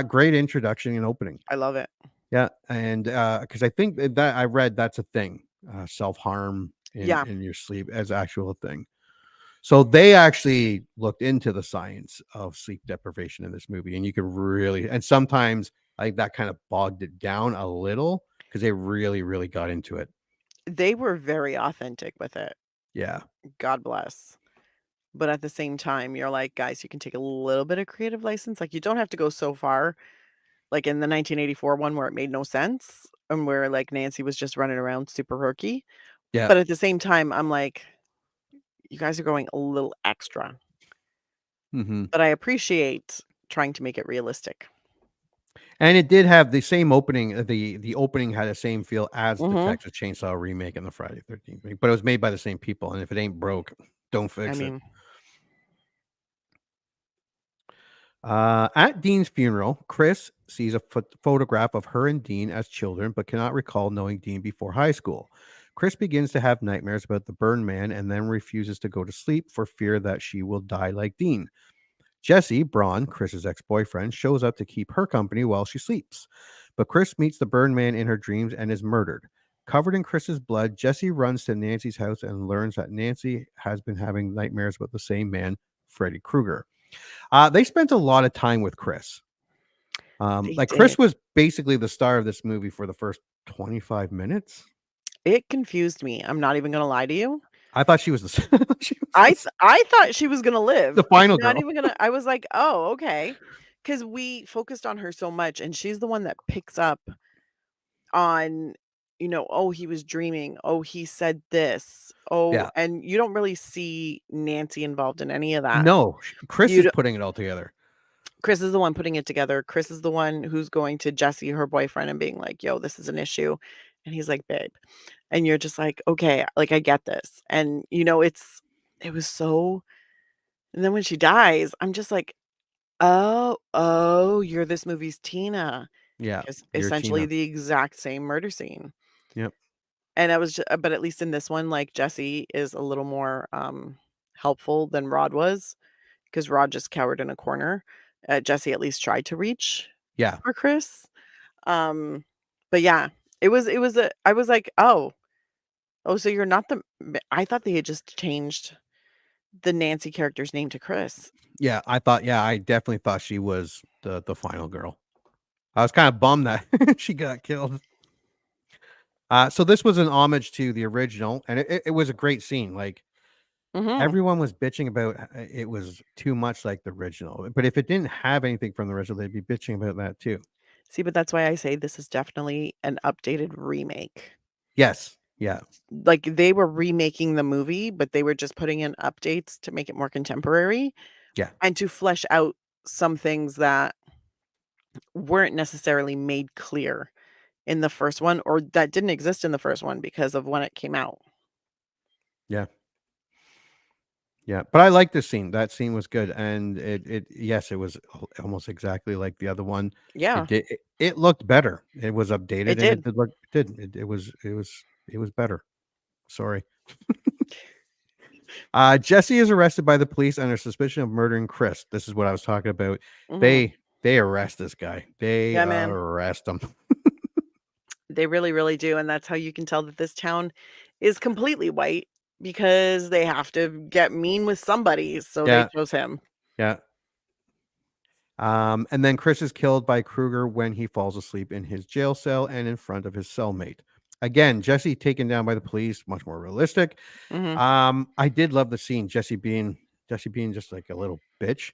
Great introduction and opening.
I love it.
Yeah, and because I think that I read that's a thing, self-harm
Yeah.
in your sleep as actual thing. So they actually looked into the science of sleep deprivation in this movie, and you could really, and sometimes I think that kind of bogged it down a little because they really, really got into it.
They were very authentic with it.
Yeah.
God bless. But at the same time, you're like, guys, you can take a little bit of creative license. Like, you don't have to go so far. Like in the 1984 one where it made no sense and where like Nancy was just running around super rookie.
Yeah.
But at the same time, I'm like, you guys are going a little extra.
Mm-hmm.
But I appreciate trying to make it realistic.
And it did have the same opening. The opening had the same feel as the
Mhm.
Texas Chainsaw remake and the Friday 13th remake, but it was made by the same people. And if it ain't broke, don't
I
fix it.
mean,
At Dean's funeral, Chris sees a photograph of her and Dean as children, but cannot recall knowing Dean before high school. Chris begins to have nightmares about the burn man and then refuses to go to sleep for fear that she will die like Dean. Jesse, Braun, Chris's ex-boyfriend, shows up to keep her company while she sleeps. But Chris meets the burn man in her dreams and is murdered. Covered in Chris's blood, Jesse runs to Nancy's house and learns that Nancy has been having nightmares about the same man, Freddy Krueger. They spent a lot of time with Chris.
they
Like
did.
Chris was basically the star of this movie for the first 25 minutes.
It confused me. I'm not even gonna lie to you.
I thought she was the
I thought she was gonna live.
the final
I'm not
girl.
even gonna I was like, "Oh, okay." Because we focused on her so much, and she's the one that picks up on, "Oh, he was dreaming. Oh, he said this. Oh,"
Yeah.
and you don't really see Nancy involved in any of that.
No, Chris
You
is
d
putting it all together.
Chris is the one putting it together. Chris is the one who's going to Jesse, her boyfriend, and being like, "Yo, this is an issue." And he's like, "Babe." And you're just like, "Okay, like, I get this." And, it was so and then when she dies, I'm just like, "Oh, you're this movie's Tina."
Yeah,
Because
you're
essentially
Tina.
the exact same murder scene.
Yep.
And I was but at least in this one, like, Jesse is a little more, helpful than Rod was, because Rod just cowered in a corner. Jesse at least tried to reach
Yeah.
for Chris. Um, but yeah, it was a I was like, "Oh, so you're not the" I thought they had just changed the Nancy character's name to Chris.
Yeah, I definitely thought she was the final girl. I was kind of bummed that she got killed. So this was an homage to the original, and it was a great scene. Like
Mhm.
everyone was bitching about it was too much like the original. But if it didn't have anything from the original, they'd be bitching about that too.
See, but that's why I say this is definitely an updated remake.
Yes. Yeah.
Like, they were remaking the movie, but they were just putting in updates to make it more contemporary
Yeah.
and to flesh out some things that weren't necessarily made clear in the first one or that didn't exist in the first one because of when it came out.
Yeah. Yeah. But I like this scene. That scene was good. And yes, it was almost exactly like the other one.
Yeah,
It looked better. It was updated
it
and it
did.
did look did. It was better. Sorry. Jesse is arrested by the police under suspicion of murdering Chris. This is what I was talking about.
Mhm.
They arrest this guy. They
Yeah, man.
arrest him.
They really, really do, and that's how you can tell that this town is completely white because they have to get mean with somebody, so they
Yeah.
chose him.
Yeah. And then Chris is killed by Krueger when he falls asleep in his jail cell and in front of his cellmate. Again, Jesse taken down by the police, much more realistic.
Mhm.
I did love the scene, Jesse being just like a little bitch,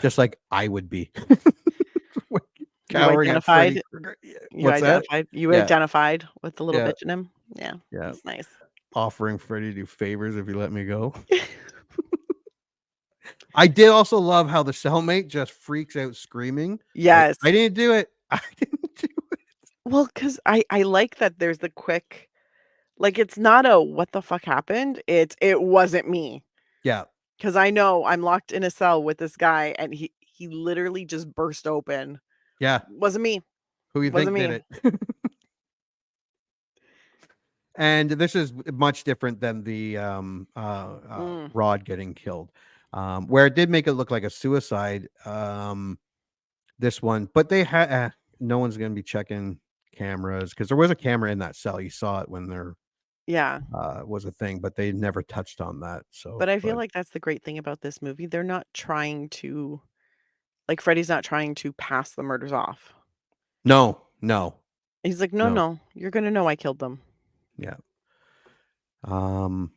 just like I would be.
You
Cowering at Freddy
identified
Krueger. Yeah.
you
What's that?
identified you
Yeah,
identified with the little
yeah,
bitch in him? Yeah,
yeah.
that's nice.
Offering Freddy to do favors if you let me go. I did also love how the cellmate just freaks out screaming. Like,
Yes.
I didn't do it. I didn't do it.
Well, 'cause I like that there's the quick like, it's not a "What the fuck happened?" It's, "It wasn't me."
Yeah.
'Cause I know I'm locked in a cell with this guy, and he literally just burst open.
Yeah.
"Wasn't me.
Who you
Wasn't
think did
me."
it? And this is much different than the
Mm.
Rod getting killed. Where it did make it look like a suicide. This one, but they had no one's gonna be checking cameras because there was a camera in that cell. You saw it when there
Yeah.
was a thing, but they never touched on that.
But
So,
I feel
but
like that's the great thing about this movie. They're not trying to like, Freddy's not trying to pass the murders off.
no, no,
He's like, "No,
no,
no, you're gonna know I killed them."
yeah. Um,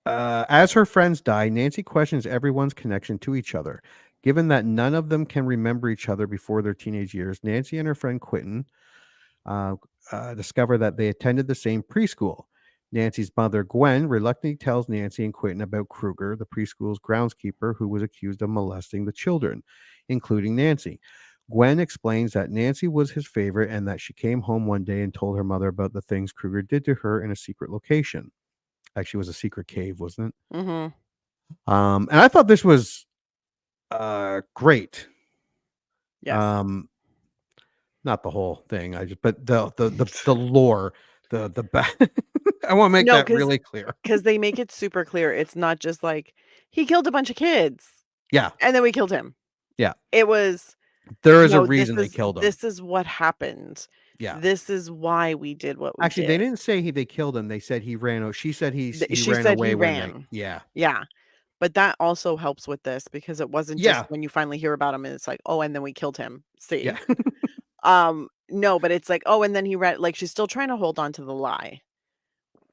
As her friends die, Nancy questions everyone's connection to each other. Given that none of them can remember each other before their teenage years, Nancy and her friend Quentin uh, discover that they attended the same preschool. Nancy's mother, Gwen, reluctantly tells Nancy and Quentin about Kruger, the preschool's groundskeeper who was accused of molesting the children, including Nancy. Gwen explains that Nancy was his favorite and that she came home one day and told her mother about the things Kruger did to her in a secret location. Actually, it was a secret cave, wasn't it? And I thought this was great.
Yes.
Not the whole thing. But the lore, the back. I want to make that really clear.
Because they make it super clear. It's not just like he killed a bunch of kids.
Yeah.
And then we killed him.
Yeah.
It was.
There is a reason they killed him.
This is what happened.
Yeah.
This is why we did what we
Actually,
did.
they didn't say they killed him. They said he ran. She said he
She
ran
said
away
he
when
ran.
yeah.
Yeah. But that also helps with this because it wasn't just when you finally hear about him and it's like, oh, and then we killed him. See?
Yeah.
No, but it's like, oh, and then he ran. Like she's still trying to hold on to the lie.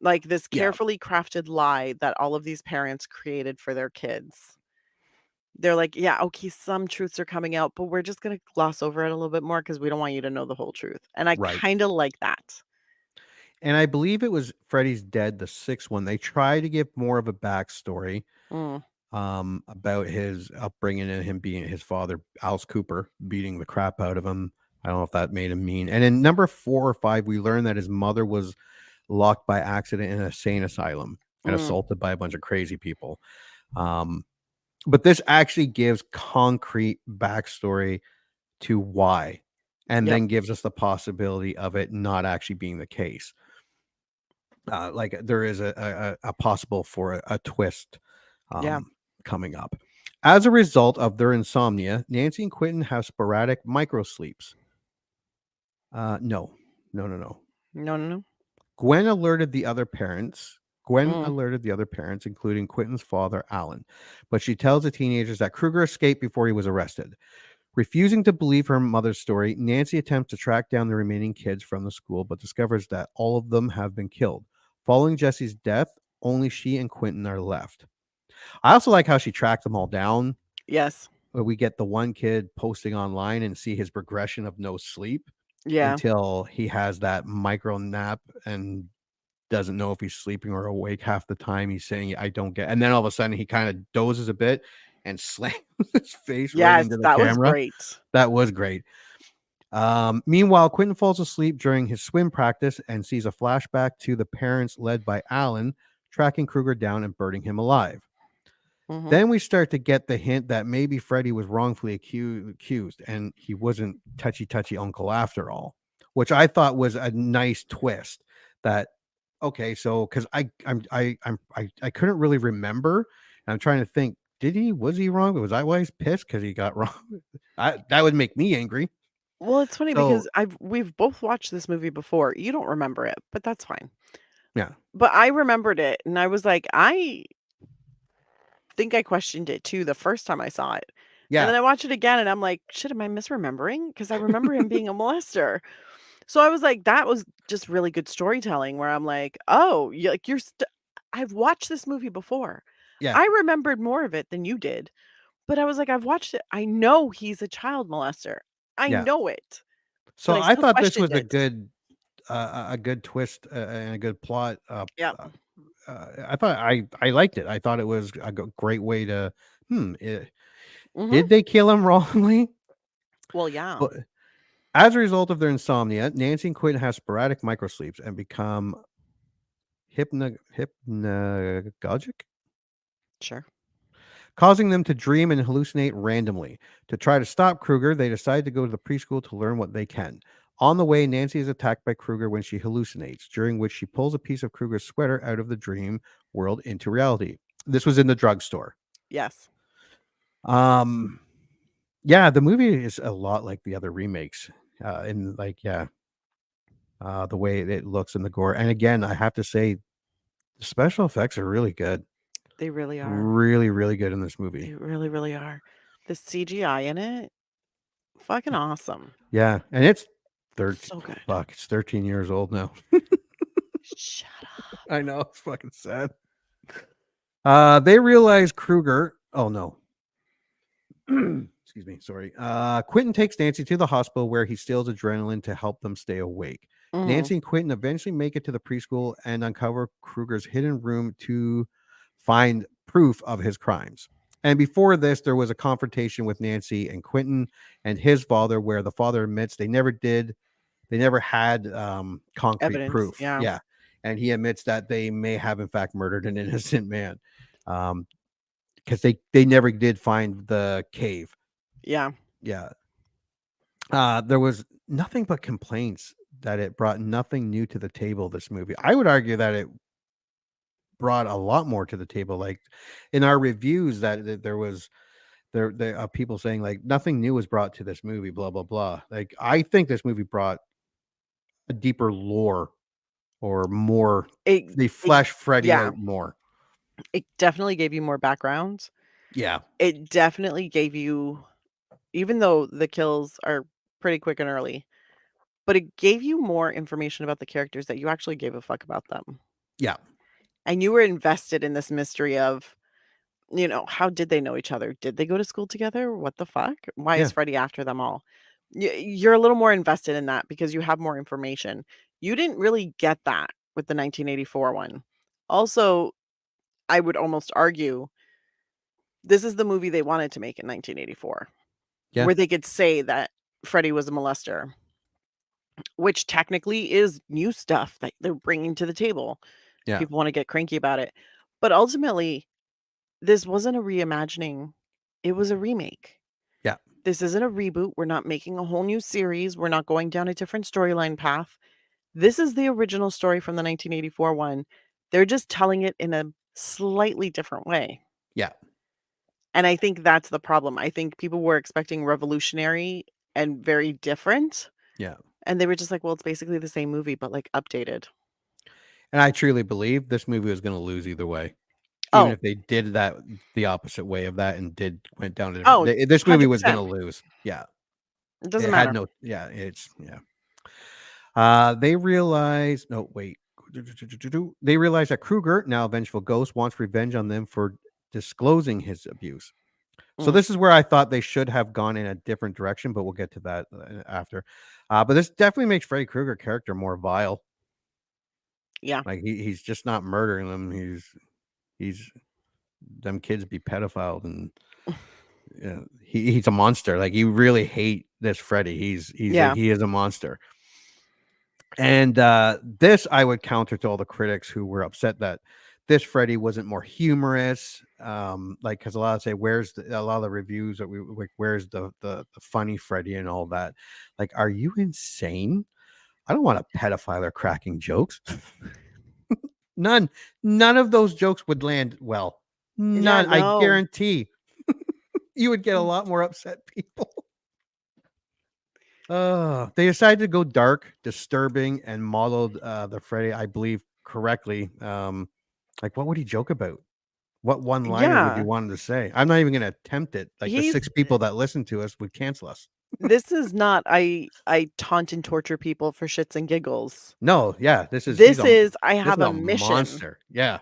Like this carefully crafted lie that all of these parents created for their kids. They're like, yeah, okay, some truths are coming out, but we're just going to gloss over it a little bit more because we don't want you to know the whole truth. And I kind of like that.
And I believe it was Freddy's Dead, the sixth one. They try to give more of a backstory about his upbringing and him being his father, Alice Cooper, beating the crap out of him. I don't know if that made him mean. And in number 4 or 5, we learned that his mother was locked by accident in a insane asylum and assaulted by a bunch of crazy people. But this actually gives concrete backstory to why, and then gives us the possibility of it not actually being the case. Like there is a possible for a twist coming up. As a result of their insomnia, Nancy and Quentin have sporadic micro sleeps. No. Gwen alerted the other parents, including Quentin's father, Alan, but she tells the teenagers that Kruger escaped before he was arrested. Refusing to believe her mother's story, Nancy attempts to track down the remaining kids from the school, but discovers that all of them have been killed. Following Jesse's death, only she and Quentin are left. I also like how she tracked them all down.
Yes.
We get the one kid posting online and see his progression of no sleep.
Yeah.
Until he has that micro nap and doesn't know if he's sleeping or awake half the time. He's saying, I don't get. And then all of a sudden he kind of dozes a bit and slams his face right into the camera.
That was great.
That was great. Meanwhile, Quentin falls asleep during his swim practice and sees a flashback to the parents led by Alan tracking Kruger down and burning him alive. Then we start to get the hint that maybe Freddy was wrongfully accused and he wasn't touchy uncle after all, which I thought was a nice twist. That okay, so because I couldn't really remember. I'm trying to think, was he wrong? Was I why he's pissed because he got wrong? That would make me angry.
Well, it's funny because we've both watched this movie before. You don't remember it, but that's fine.
Yeah,
but I remembered it, and I was like, I think I questioned it too the first time I saw it.
Yeah.
And then I watched it again and I'm like, shit, am I misremembering? Because I remember him being a molester. So I was like, that was just really good storytelling where I'm like, oh, I've watched this movie before.
Yeah.
I remembered more of it than you did. But I was like, I've watched it. I know he's a child molester. I know it.
So I thought this was a good twist and a good plot. I thought I liked it. I thought it was a great way to. Did they kill him wrongly?
Well, yeah.
But as a result of their insomnia, Nancy and Quentin have sporadic microsleeps and become hypnagogic.
Sure.
Causing them to dream and hallucinate randomly. To try to stop Kruger, they decide to go to the preschool to learn what they can. On the way, Nancy is attacked by Kruger when she hallucinates, during which she pulls a piece of Kruger's sweater out of the dream world into reality. This was in the drugstore.
Yes.
Yeah, the movie is a lot like the other remakes. The way it looks in the gore. And again, I have to say, the special effects are really good.
They really are.
Really, really good in this movie.
They really, really are. The CGI in it, fucking awesome.
Yeah, and it's
so good.
Fuck, it's 13 years old now.
Shut up.
I know, it's fucking sad. They realize Kruger. Oh no. Excuse me. Sorry. Quentin takes Nancy to the hospital where he steals adrenaline to help them stay awake. Nancy and Quentin eventually make it to the preschool and uncover Kruger's hidden room to find proof of his crimes. And before this, there was a confrontation with Nancy and Quentin and his father, where the father admits they never had concrete
Evidence.
proof.
Yeah.
Yeah. And he admits that they may have, in fact, murdered an innocent man. Because they never did find the cave.
Yeah.
Yeah. There was nothing but complaints that it brought nothing new to the table, this movie. I would argue that it brought a lot more to the table. Like in our reviews, that there was people saying like nothing new was brought to this movie, blah blah blah. Like I think this movie brought a deeper lore or more. They fleshed Freddy out more.
It definitely gave you more background.
Yeah.
It definitely gave you, even though the kills are pretty quick and early, but it gave you more information about the characters that you actually gave a fuck about them.
Yeah.
And you were invested in this mystery of, how did they know each other? Did they go to school together? What the fuck? Why is Freddy after them all? You're a little more invested in that because you have more information. You didn't really get that with the 1984 one. Also, I would almost argue this is the movie they wanted to make in 1984, where they could say that Freddy was a molester, which technically is new stuff that they're bringing to the table.
Yeah.
People want to get cranky about it. But ultimately, this wasn't a reimagining. It was a remake.
Yeah.
This isn't a reboot. We're not making a whole new series. We're not going down a different storyline path. This is the original story from the 1984 one. They're just telling it in a slightly different way.
Yeah.
And I think that's the problem. I think people were expecting revolutionary and very different.
Yeah.
And they were just like, well, it's basically the same movie, but like updated.
And I truly believe this movie was going to lose either way. Even if they did that the opposite way of that and went down to this movie was going to lose. Yeah.
It doesn't matter.
They realize they realize that Kruger, now a vengeful ghost, wants revenge on them for disclosing his abuse. So this is where I thought they should have gone in a different direction, but we'll get to that after. But this definitely makes Freddy Krueger character more vile.
Yeah.
Like he's just not murdering them. He's them kids be pedophiles and he's a monster. Like you really hate this Freddy. He is a monster. And this I would counter to all the critics who were upset that this Freddy wasn't more humorous. Like because a lot of say a lot of the reviews that we like, where's the funny Freddy and all that. Like, are you insane? I don't want a pedophile cracking jokes. None of those jokes would land well. None. Yeah, no. I guarantee. You would get a lot more upset people. They decided to go dark, disturbing, and modeled the Freddy, I believe, correctly. Like, what would he joke about? What one-liner would you want him to say? I'm not even going to attempt it. Like the 6 people that listen to us would cancel us.
This is not I taunt and torture people for shits and giggles.
No, yeah, this is
I have a mission.
Monster. Yeah.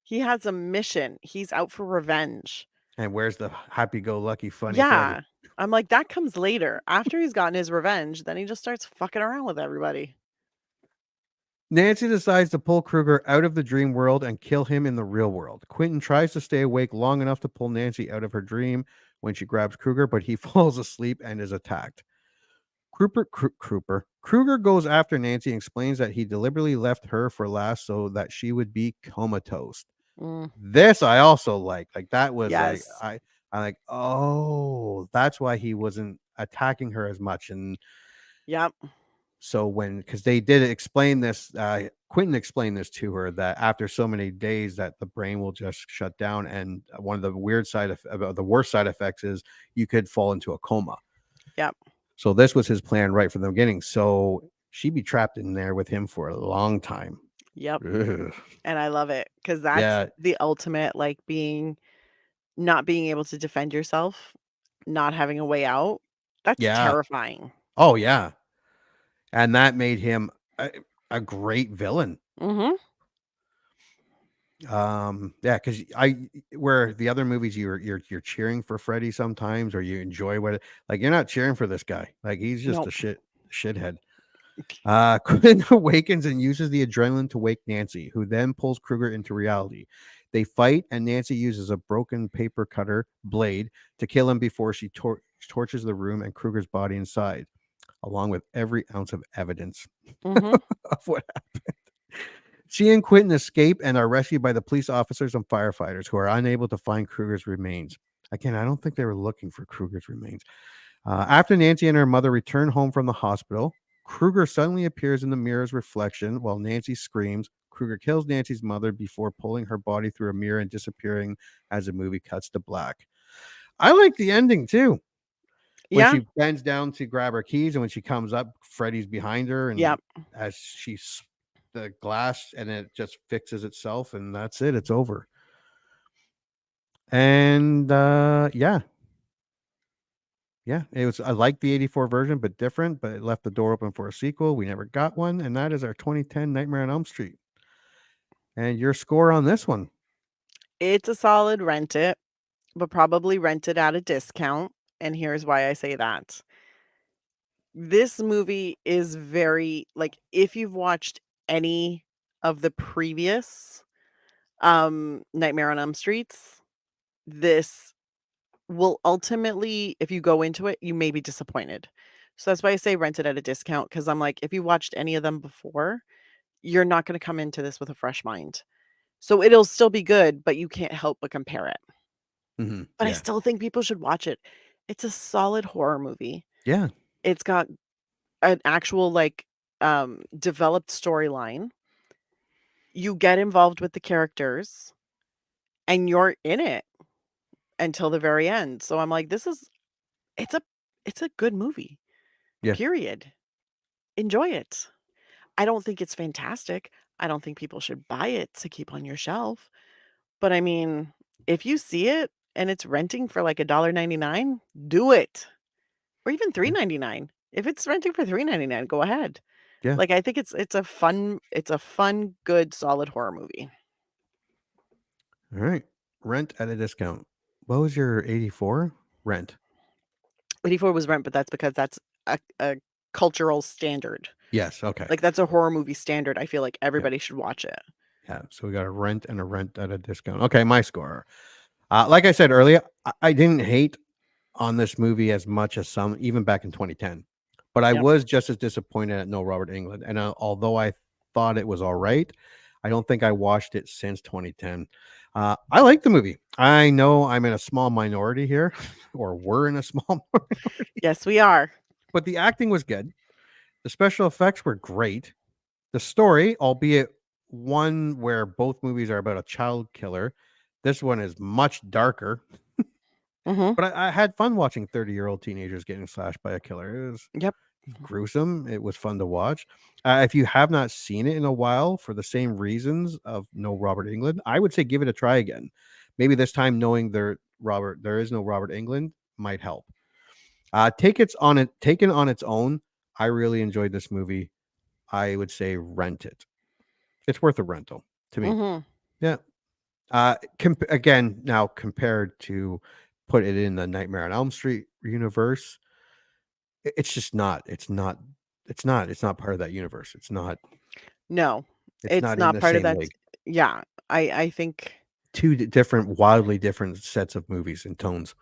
He has a mission. He's out for revenge.
And where's the happy-go-lucky funny
Yeah.
Freddy?
I'm like, that comes later. After he's gotten his revenge, then he just starts fucking around with everybody.
Nancy decides to pull Krueger out of the dream world and kill him in the real world. Quentin tries to stay awake long enough to pull Nancy out of her dream when she grabs Krueger, but he falls asleep and is attacked. Krueger goes after Nancy and explains that he deliberately left her for last so that she would be comatose. This I also like that was like I like, oh, that's why he wasn't attacking her as much. And so because they did explain this, Quentin explained this to her that after so many days that the brain will just shut down, and one of the worst side effects is you could fall into a coma.
Yep.
So this was his plan right from the beginning. So she'd be trapped in there with him for a long time.
Yep. Ugh. And I love it because that's the ultimate, like not being able to defend yourself, not having a way out. That's terrifying.
Oh yeah. And that made him a great villain.
Mm-hmm.
Yeah, because where the other movies you're cheering for Freddy sometimes, or you enjoy like you're not cheering for this guy. Like he's just a
Nope.
shithead. Quinn awakens and uses the adrenaline to wake Nancy, who then pulls Krueger into reality. They fight, and Nancy uses a broken paper cutter blade to kill him before she torches the room and Krueger's body inside, along with every ounce of evidence
Mm-hmm.
of what happened. She and Quentin escape and are rescued by the police officers and firefighters, who are unable to find Krueger's remains. Again, I don't think they were looking for Krueger's remains. After Nancy and her mother return home from the hospital, Krueger suddenly appears in the mirror's reflection while Nancy screams. Krueger kills Nancy's mother before pulling her body through a mirror and disappearing as the movie cuts to black. I like the ending too. When
Yeah.
she bends down to grab her keys, and when she comes up, Freddy's behind her, and
Yep.
as she's the glass, and it just fixes itself, and that's it. It's over. And yeah, it was. I like the '84 version, but different. But it left the door open for a sequel. We never got one, and that is our 2010 Nightmare on Elm Street. And your score on this one?
It's a solid rent it, but probably rent it at a discount. And here's why I say that. This movie is very like if you've watched any of the previous Nightmare on Elm Streets, this will ultimately, if you go into it, you may be disappointed. So that's why I say rent it at a discount, because I'm like, if you watched any of them before, you're not going to come into this with a fresh mind. So it'll still be good, but you can't help but compare it. But I
Yeah,
still think people should watch it. It's a solid horror movie.
yeah,
It's got an actual like developed storyline. You get involved with the characters and you're in it until the very end. So I'm like, it's a it's a good movie.
yeah.
Period. Enjoy it. I don't think it's fantastic. I don't think people should buy it to keep on your shelf. But I mean, if you see it and it's renting for like $1.99, do it. Or even $3.99. If it's renting for $3.99, go ahead.
Yeah.
Like I think it's a fun, good, solid horror movie.
All right. Rent at a discount. What was your 84? Rent.
84 was Rent, but that's because that's a cultural standard.
Yes. Okay.
Like that's a horror movie standard. I feel like
Yeah.
everybody should watch it.
Yeah. So we got a rent and a rent at a discount. Okay. My score. Like I said earlier, I didn't hate on this movie as much as some, even back in 2010. But I
Yep.
was just as disappointed at No Robert England. And although I thought it was all right, I don't think I watched it since 2010. I like the movie. I know I'm in a small minority here, or we're in a small minority.
Yes, we are.
But the acting was good. The special effects were great. The story, albeit one where both movies are about a child killer, this one is much darker.
Mhm.
But I had fun watching 30-year-old teenagers getting slashed by a killer. It was
Yep.
gruesome. It was fun to watch. If you have not seen it in a while for the same reasons of No Robert England, I would say give it a try again. Maybe this time knowing there is no Robert England might help. Taken on its own, I really enjoyed this movie. I would say rent it. It's worth a rental to me.
Mhm.
Yeah. Again, now compared to put it in the Nightmare on Elm Street universe, it's just not. It's not part of that universe. It's not.
No.
It's
It's
not in
not
the
part of
same
that.
league.
Yeah. I think
Two different, wildly different sets of movies and tones.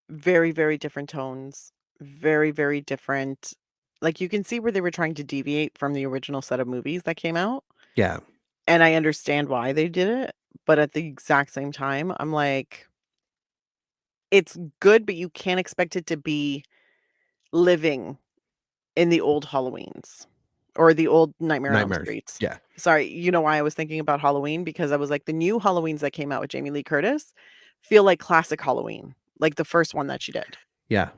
very, very different tones. Very, very different. Like you can see where they were trying to deviate from the original set of movies that came out.
Yeah.
And I understand why they did it, but at the exact same time, I'm like, it's good, but you can't expect it to be living in the old Halloweens or the old Nightmare on Elm
Nightmares.
Streets.
Yeah.
Sorry, you know why I was thinking about Halloween? Because I was like, the new Halloweens that came out with Jamie Lee Curtis feel like classic Halloween, like the first one that she did,
Yeah.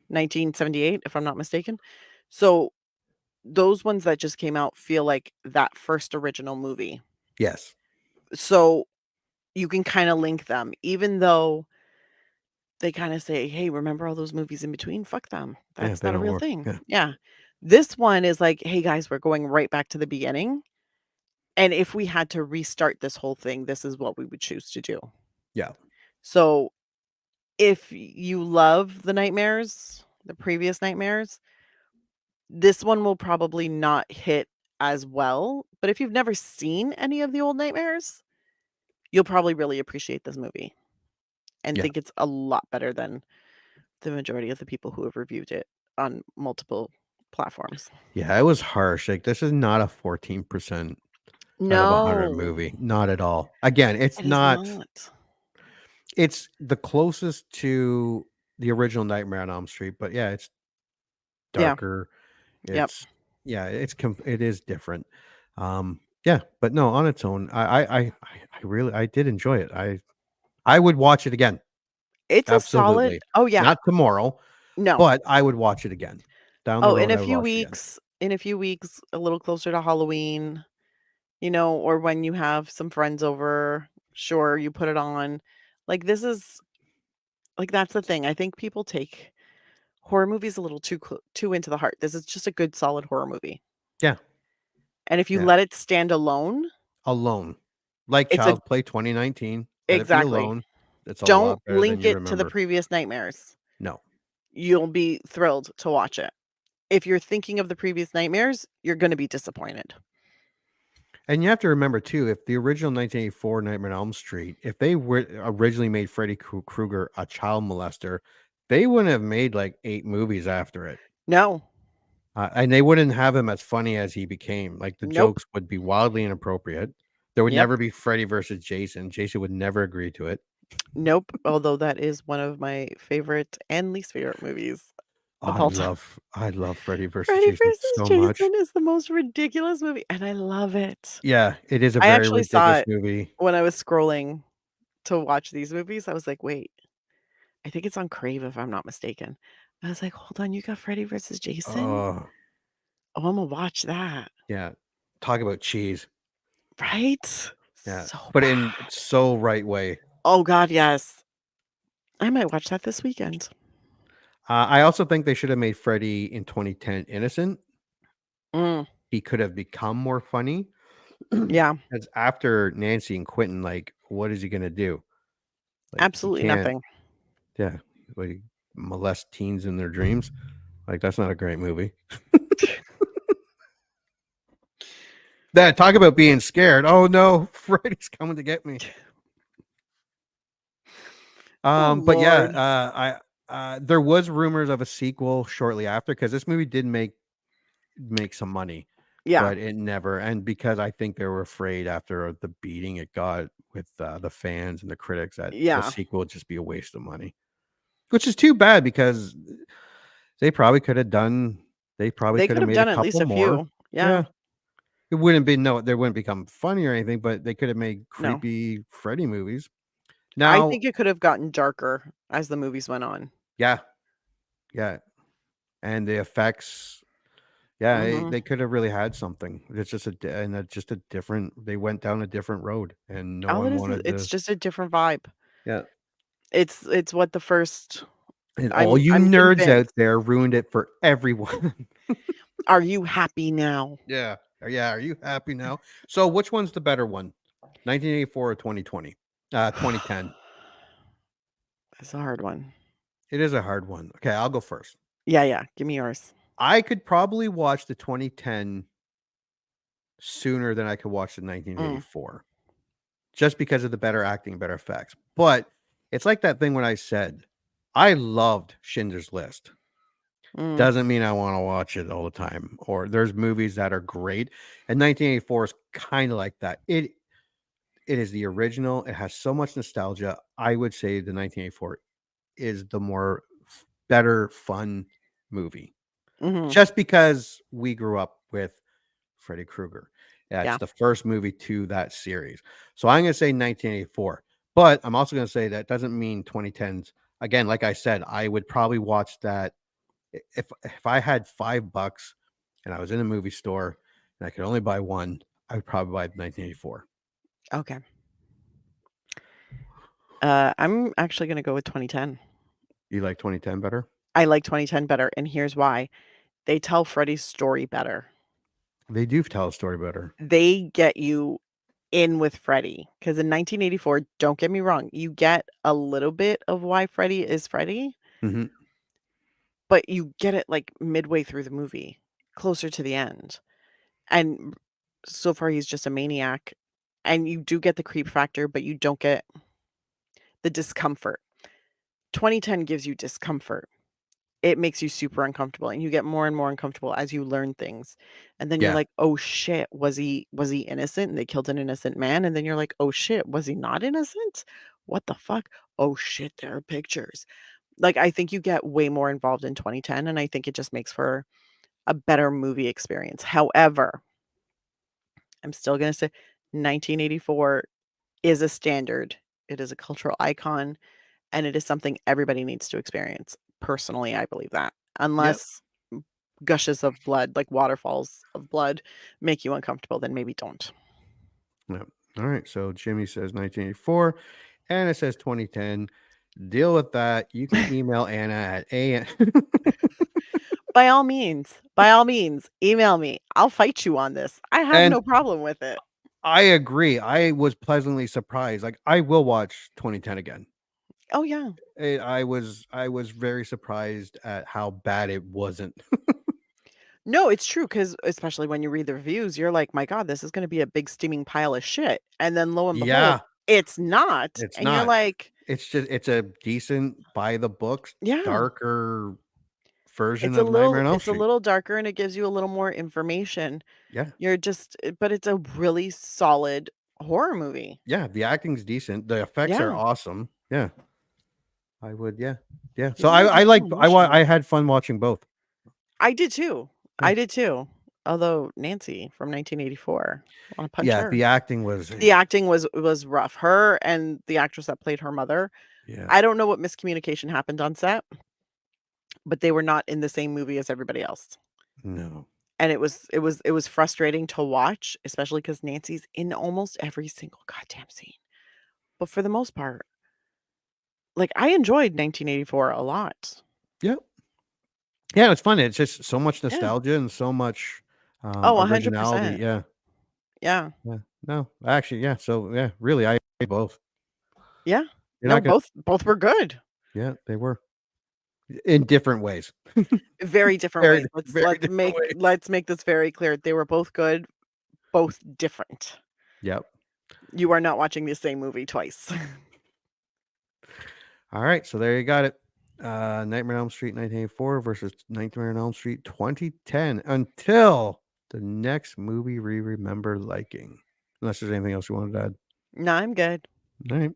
1978, if I'm not mistaken. So those ones that just came out feel like that first original movie.
Yes.
So you can kind of link them, even though they kinda say, "Hey, remember all those movies in between? Fuck them.
Yeah.
That's
They
not a
don't
real
work.
thing."
Yeah.
Yeah. This one is like, "Hey, guys, we're going right back to the beginning, And if we had to restart this whole thing, this is what we would choose to do.
Yeah.
So if you love the nightmares, the previous nightmares, this one will probably not hit as well. But if you've never seen any of the old nightmares, you'll probably really appreciate this movie and
Yeah.
think it's a lot better than the majority of the people who have reviewed it on multiple platforms.
Yeah, it was harsh. Like, this is not a 14% out of 100
No,
movie. Not at all. Again, it's
it is
not.
not.
It's the closest to the original Nightmare on Elm Street, but yeah, it's
Yeah.
darker.
Yep.
It's yeah, it is different. Yeah, but no, on its own, I really I did enjoy it. I would watch it again.
It's a solid.
Absolutely.
Oh yeah.
Not tomorrow,
No.
but I would watch it again. Down the
Oh,
road, I would watch it again.
in a few weeks, a little closer to Halloween, or when you have some friends over, sure, you put it on. Like this is like that's the thing. I think people take horror movies a little too into the heart. This is just a good solid horror movie.
Yeah,
And if you
yeah.
let it stand alone,
Alone. Like
it's a
Child's Play 2019. Let it be
exactly.
alone. It's a
Don't
lot better than
link
you
it to the
remember.
previous nightmares.
No.
You'll be thrilled to watch it. If you're thinking of the previous nightmares, you're going to be disappointed.
And you have to remember too, if the original 1984 Nightmare on Elm Street, if they were originally made Freddy Krueger a child molester, they wouldn't have made like 8 movies after it.
No.
And they wouldn't have him as funny as he became. Like the
Nope.
jokes would be wildly inappropriate. There would
Yep.
never be Freddy versus Jason. Jason would never agree to it.
Nope. Although that is one of my favorite and least favorite movies of all time.
I love Freddy versus
Freddy
Jason
versus
so much.
Jason is the most ridiculous movie, and I love it.
Yeah, it is a
I
very
actually saw
ridiculous
it
movie.
when I was scrolling to watch these movies. I was like, wait, I think it's on Crave if I'm not mistaken. I was like, hold on, you got Freddy versus Jason?
Oh,
Oh, I'm gonna watch that.
yeah. Talk about cheese.
Right?
Yeah,
So
but in
bad.
so right way.
Oh God, yes. I might watch that this weekend.
I also think they should have made Freddy in 2010 innocent.
Mm,
He could have become more funny.
yeah,
Because after Nancy and Quentin, like, what is he gonna do? Like, he
absolutely
can't.
nothing.
Yeah, like molest teens in their dreams. Like, that's not a great movie. That talk about being scared. Oh no, Freddy's coming to get me.
Oh
But
Lord.
yeah, there was rumors of a sequel shortly after because this movie did make some money,
Yeah,
but it never. And because I think they were afraid after the beating it got with the fans and the critics that the
yeah.
sequel would just be a waste of money, which is too bad because they probably could have done. They probably
They
could
could
have
have
made a
done at least
couple
a
more.
few.
Yeah,
Yeah.
it wouldn't be they wouldn't become funny or anything, but they could have made
No.
creepy Freddy movies.
I
Now,
think it could have gotten darker as the movies went on.
yeah, yeah, and the effects, yeah,
Mhm.
they could have really had something. It's just just a different. They went down a different road, and no
All it
one
is
wanted
it's
to.
just a different vibe.
Yeah,
It's what the first
and all you
I'm
nerds out
convinced.
there ruined it for everyone.
Are you happy now?
Yeah, yeah. Are you happy now? So, which one's the better one, 1984 or 2020? 2010.
That's a hard one.
It is a hard one. Okay, I'll go first.
Yeah, yeah. Give me yours.
I could probably watch the 2010 sooner than I could watch the
Mm.
1984, just because of the better acting, better effects. But it's like that thing when I said I loved Schindler's List.
Mm.
Doesn't mean I want to watch it all the time. Or there's movies that are great, and 1984 is kind of like that. It is the original. It has so much nostalgia. I would say the 1984 is the more better, fun movie.
Mhm.
Just because we grew up with Freddy Krueger. That's
Yeah.
the first movie to that series. So I'm going to say 1984. But I'm also going to say that doesn't mean 2010s. Again, like I said, I would probably watch that if I had $5 and I was in a movie store and I could only buy one, I would probably buy 1984.
Okay. I'm actually gonna go with 2010.
You like 2010 better?
I like 2010 better, and here's why. They tell Freddy's story better.
They do tell a story better.
They get you in with Freddy, because in 1984, don't get me wrong, you get a little bit of why Freddy is Freddy,
Mhm.
but you get it, like, midway through the movie, closer to the end, and so far he's just a maniac, and you do get the creep factor, but you don't get the discomfort. 2010 gives you discomfort. It makes you super uncomfortable, and you get more and more uncomfortable as you learn things, and then you're
Yeah.
like, "Oh, shit, was he innocent, and they killed an innocent man?" And then you're like, "Oh, shit, was he not innocent? What the fuck? Oh, shit, there are pictures." Like, I think you get way more involved in 2010, and I think it just makes for a better movie experience. However, I'm still gonna say 1984 is a standard. It is a cultural icon, and it is something everybody needs to experience. Personally, I believe that.
Yep.
Unless gushes of blood, like waterfalls of blood, make you uncomfortable, then maybe don't.
Yep. All right. So Jimmy says 1984, and it says 2010. Deal with that. You can email Anna at a.
By all means, email me. I'll fight you on this. I have
And
no problem with it.
I agree. I was pleasantly surprised. Like I will watch 2010 again.
Oh, yeah.
I was very surprised at how bad it wasn't.
No, it's true because especially when you read the reviews, you're like, "My god, this is gonna be a big steaming pile of shit." And then lo and behold,
Yeah,
it's not,
it's
and you're
not.
like,
It's a decent by the books,
"Yeah."
darker version of Nightmare on Elm
It's a
Street.
little darker and it gives you a little more information.
Yeah.
But it's a really solid horror movie.
Yeah, the acting's decent. The effects are
Yeah.
awesome. Yeah. I would, yeah. Yeah. So
Yeah,
I
gets you
like
emotional.
I had fun watching both.
I did too.
Yeah.
I did too. Although Nancy from 1984, wanna punch
Yeah,
her.
the acting was
The acting was rough. Her and the actress that played her mother,
yeah.
I don't know what miscommunication happened on set, but they were not in the same movie as everybody else.
No.
And it was frustrating to watch, especially because Nancy's in almost every single goddamn scene. But for the most part, like, I enjoyed 1984 a lot.
Yep. Yeah, it's fun. It's just so much
Yeah.
nostalgia and so much
Oh,
originality.
100%.
Yeah.
Yeah.
Yeah. No, actually, yeah. So yeah, really, I hate both.
Yeah.
You're
No,
not gonna
both were good.
yeah, they were. In different ways.
Very different
Very,
ways. Let's
very
let's
different
make
ways.
let's make this very clear. They were both good, both different.
Yep.
You are not watching the same movie twice.
All right, so there you got it. Nightmare on Elm Street 1984 versus Nightmare on Elm Street 2010 until the next movie we remember liking. Unless there's anything else you wanted to add.
No, I'm good.
All right.